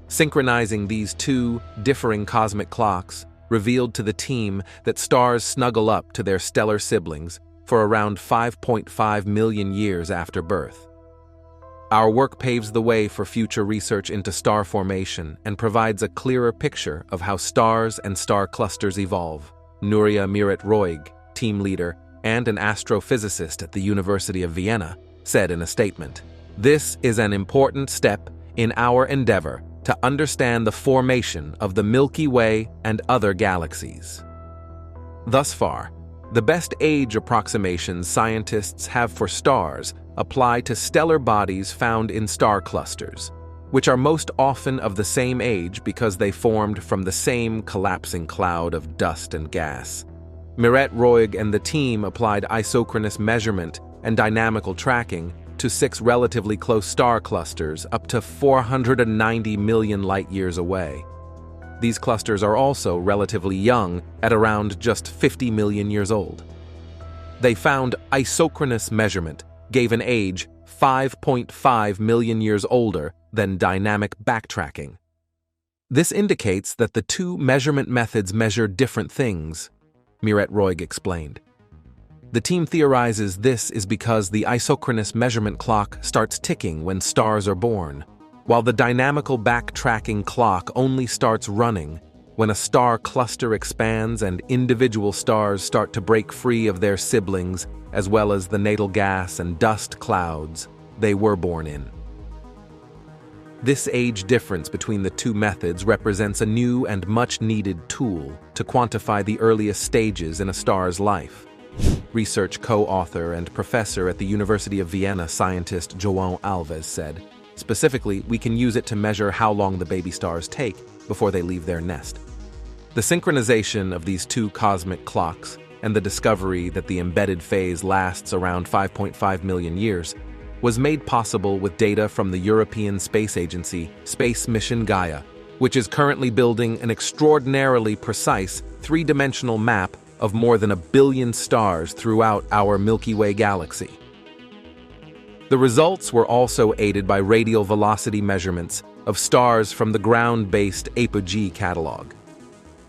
S2: Synchronizing these two differing cosmic clocks revealed to the team that stars snuggle up to their stellar siblings for around 5.5 million years after birth. Our work paves the way for future research into star formation and provides a clearer picture of how stars and star clusters evolve, Nuria Miret-Roig, team leader and an astrophysicist at the University of Vienna, said in a statement. This is an important step in our endeavor to understand the formation of the Milky Way and other galaxies. Thus far, the best age approximations scientists have for stars apply to stellar bodies found in star clusters, which are most often of the same age because they formed from the same collapsing cloud of dust and gas. Miret-Roig and the team applied isochronous measurement and dynamical tracking to 6 relatively close star clusters up to 490 million light-years away. These clusters are also relatively young at around just 50 million years old. They found isochronous measurement gave an age 5.5 million years older than dynamic backtracking. This indicates that the two measurement methods measure different things, Miret-Roig explained. The team theorizes this is because the isochronous measurement clock starts ticking when stars are born, while the dynamical backtracking clock only starts running when a star cluster expands and individual stars start to break free of their siblings as well as the natal gas and dust clouds they were born in. This age difference between the two methods represents a new and much-needed tool to quantify the earliest stages in a star's life. Research co-author and professor at the University of Vienna scientist João Alves said, specifically, we can use it to measure how long the baby stars take before they leave their nest. The synchronization of these two cosmic clocks and the discovery that the embedded phase lasts around 5.5 million years was made possible with data from the European Space Agency Space Mission Gaia, which is currently building an extraordinarily precise three-dimensional map of more than 1 billion stars throughout our Milky Way galaxy. The results were also aided by radial velocity measurements of stars from the ground-based Apogee catalog.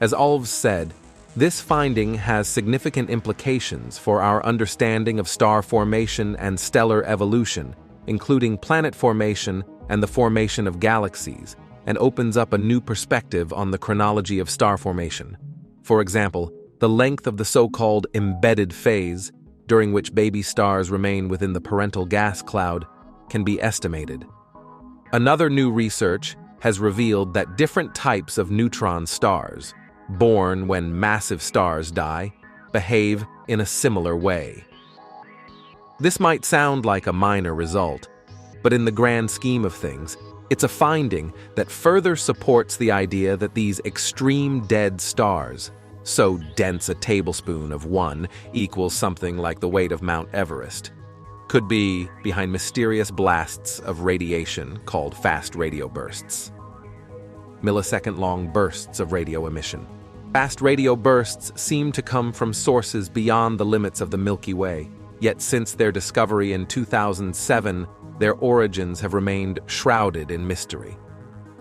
S2: As Alves said, this finding has significant implications for our understanding of star formation and stellar evolution, including planet formation and the formation of galaxies, and opens up a new perspective on the chronology of star formation. For example, the length of the so-called embedded phase, during which baby stars remain within the parental gas cloud, can be estimated. Another new research has revealed that different types of neutron stars, born when massive stars die, behave in a similar way. This might sound like a minor result, but in the grand scheme of things, it's a finding that further supports the idea that these extreme dead stars, so dense a tablespoon of one equals something like the weight of Mount Everest, could be behind mysterious blasts of radiation called fast radio bursts. Millisecond-long bursts of radio emission. Fast radio bursts seem to come from sources beyond the limits of the Milky Way, yet since their discovery in 2007, their origins have remained shrouded in mystery.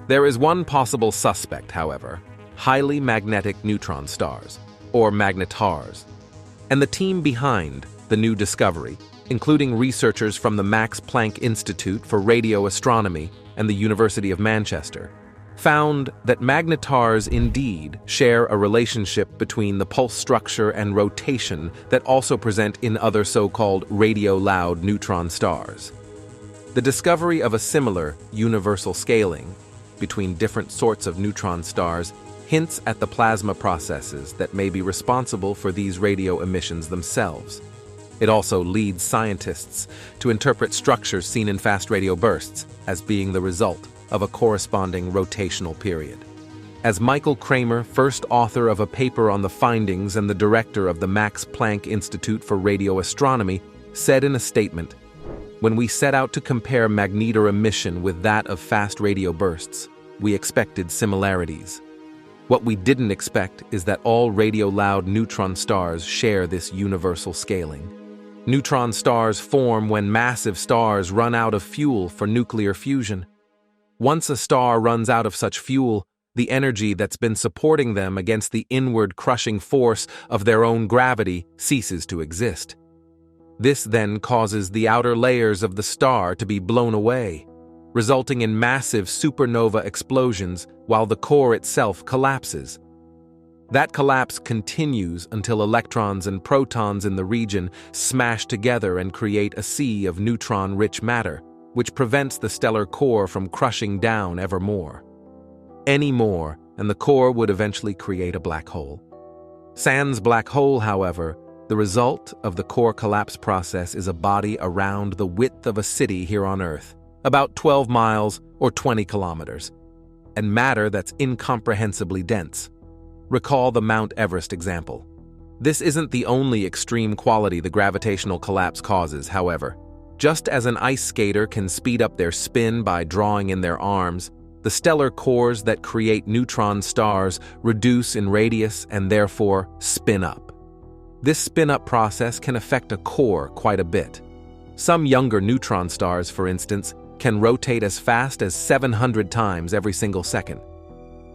S2: There is one possible suspect, however: highly magnetic neutron stars, or magnetars. And the team behind the new discovery, including researchers from the Max Planck Institute for Radio Astronomy and the University of Manchester, found that magnetars indeed share a relationship between the pulse structure and rotation that also present in other so-called radio-loud neutron stars. The discovery of a similar universal scaling between different sorts of neutron stars hints at the plasma processes that may be responsible for these radio emissions themselves. It also leads scientists to interpret structures seen in fast radio bursts as being the result of a corresponding rotational period. As Michael Kramer, first author of a paper on the findings and the director of the Max Planck Institute for Radio Astronomy, said in a statement, "When we set out to compare magnetar emission with that of fast radio bursts, we expected similarities. What we didn't expect is that all radio-loud neutron stars share this universal scaling. Neutron stars form when massive stars run out of fuel for nuclear fusion. Once a star runs out of such fuel, the energy that's been supporting them against the inward crushing force of their own gravity ceases to exist. This then causes the outer layers of the star to be blown away, resulting in massive supernova explosions while the core itself collapses. That collapse continues until electrons and protons in the region smash together and create a sea of neutron-rich matter, which prevents the stellar core from crushing down ever more. Any more, and the core would eventually create a black hole. Sans black hole, however, the result of the core collapse process is a body around the width of a city here on Earth, about 12 miles or 20 kilometers, and matter that's incomprehensibly dense. Recall the Mount Everest example. This isn't the only extreme quality the gravitational collapse causes, however. Just as an ice skater can speed up their spin by drawing in their arms, the stellar cores that create neutron stars reduce in radius and therefore spin up. This spin-up process can affect a core quite a bit. Some younger neutron stars, for instance, can rotate as fast as 700 times every single second.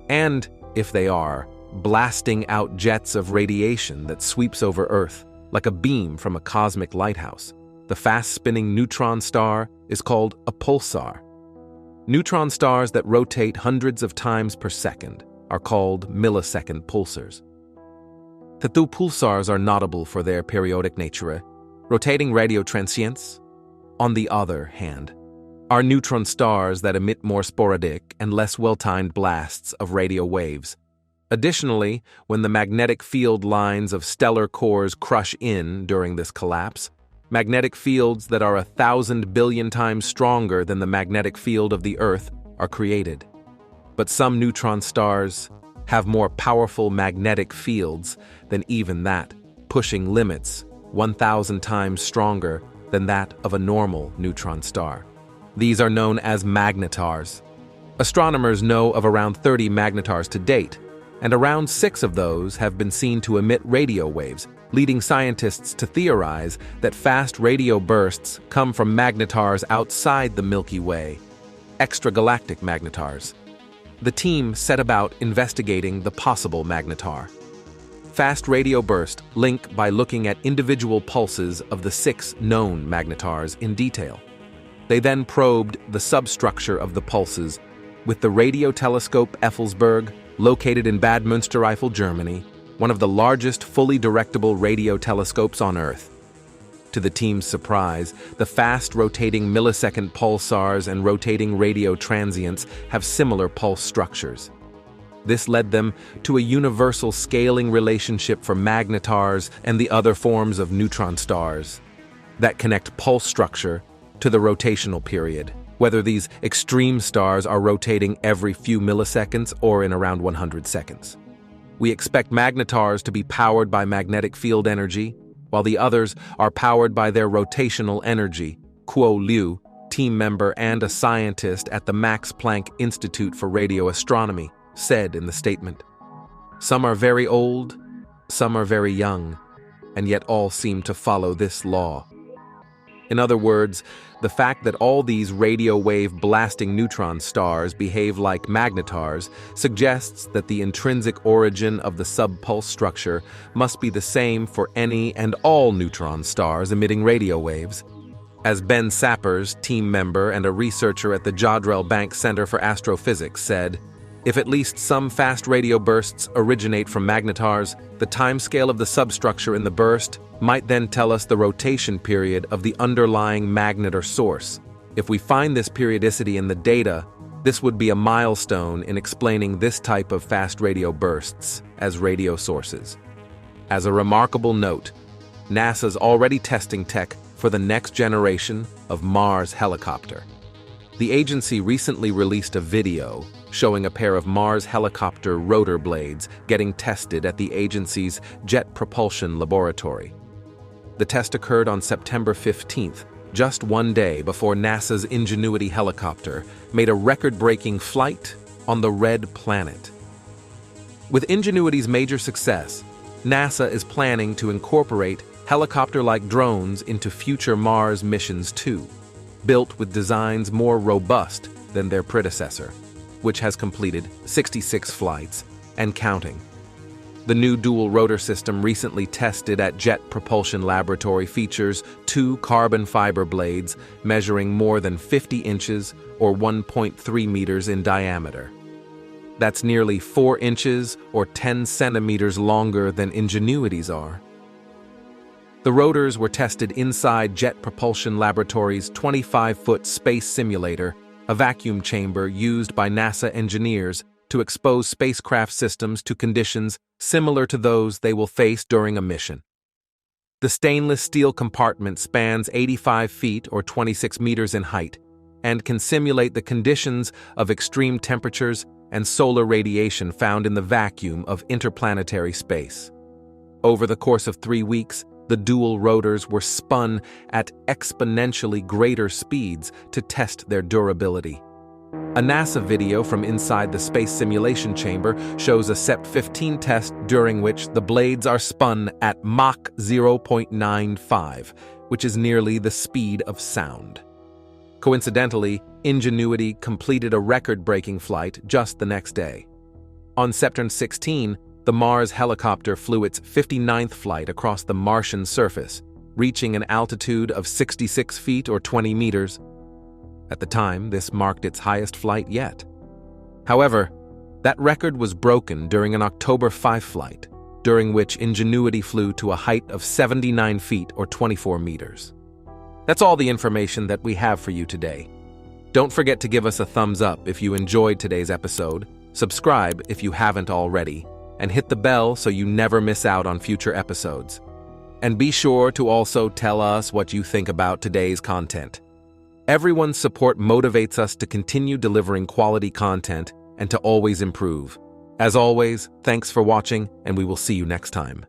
S2: And, if they are, blasting out jets of radiation that sweeps over Earth, like a beam from a cosmic lighthouse. The fast-spinning neutron star is called a pulsar. Neutron stars that rotate hundreds of times per second are called millisecond pulsars. The two pulsars are notable for their periodic nature. Rotating radio transients, on the other hand, are neutron stars that emit more sporadic and less well-timed blasts of radio waves. Additionally, when the magnetic field lines of stellar cores crush in during this collapse, magnetic fields that are 1,000 billion times stronger than the magnetic field of the Earth are created. But some neutron stars have more powerful magnetic fields than even that, pushing limits 1,000 times stronger than that of a normal neutron star. These are known as magnetars. Astronomers know of around 30 magnetars to date, and around 6 of those have been seen to emit radio waves, leading scientists to theorize that fast radio bursts come from magnetars outside the Milky Way, extragalactic magnetars. The team set about investigating the possible magnetar. Fast radio burst link by looking at individual pulses of the 6 known magnetars in detail. They then probed the substructure of the pulses with the radio telescope Effelsberg, located in Bad Münstereifel, Germany, one of the largest fully directable radio telescopes on Earth. To the team's surprise, the fast-rotating millisecond pulsars and rotating radio transients have similar pulse structures. This led them to a universal scaling relationship for magnetars and the other forms of neutron stars that connect pulse structure to the rotational period, whether these extreme stars are rotating every few milliseconds or in around 100 seconds. We expect magnetars to be powered by magnetic field energy, while the others are powered by their rotational energy, Kuo Liu, team member and a scientist at the Max Planck Institute for Radio Astronomy, said in the statement. Some are very old, some are very young. and yet all seem to follow this law. In other words, the fact that all these radio wave blasting neutron stars behave like magnetars suggests that the intrinsic origin of the subpulse structure must be the same for any and all neutron stars emitting radio waves. As Ben Sappers, team member and a researcher at the Jodrell Bank Center for Astrophysics, said, if at least some fast radio bursts originate from magnetars, the timescale of the substructure in the burst might then tell us the rotation period of the underlying magnet or source. If we find this periodicity in the data, this would be a milestone in explaining this type of fast radio bursts as radio sources. As a remarkable note, NASA's already testing tech for the next generation of Mars helicopter. The agency recently released a video showing a pair of Mars helicopter rotor blades getting tested at the agency's Jet Propulsion Laboratory. The test occurred on September 15th, just one day before NASA's Ingenuity helicopter made a record-breaking flight on the Red Planet. With Ingenuity's major success, NASA is planning to incorporate helicopter-like drones into future Mars missions too, built with designs more robust than their predecessor, which has completed 66 flights and counting. The new dual-rotor system recently tested at Jet Propulsion Laboratory features 2 carbon fiber blades measuring more than 50 inches or 1.3 meters in diameter. That's nearly 4 inches or 10 centimeters longer than Ingenuity's are. The rotors were tested inside Jet Propulsion Laboratory's 25-foot space simulator, a vacuum chamber used by NASA engineers to expose spacecraft systems to conditions similar to those they will face during a mission. The stainless steel compartment spans 85 feet or 26 meters in height and can simulate the conditions of extreme temperatures and solar radiation found in the vacuum of interplanetary space. Over the course of 3 weeks, the dual rotors were spun at exponentially greater speeds to test their durability. A NASA video from inside the space simulation chamber shows a SEP-15 test during which the blades are spun at Mach 0.95, which is nearly the speed of sound. Coincidentally, Ingenuity completed a record-breaking flight just the next day. On September 16, the Mars helicopter flew its 59th flight across the Martian surface, reaching an altitude of 66 feet or 20 meters. At the time, this marked its highest flight yet. However, that record was broken during an October 5 flight, during which Ingenuity flew to a height of 79 feet or 24 meters. That's all the information that we have for you today. Don't forget to give us a thumbs up if you enjoyed today's episode, subscribe if you haven't already, and hit the bell so you never miss out on future episodes. And be sure to also tell us what you think about today's content. Everyone's support motivates us to continue delivering quality content and to always improve. As always, thanks for watching, and we will see you next time.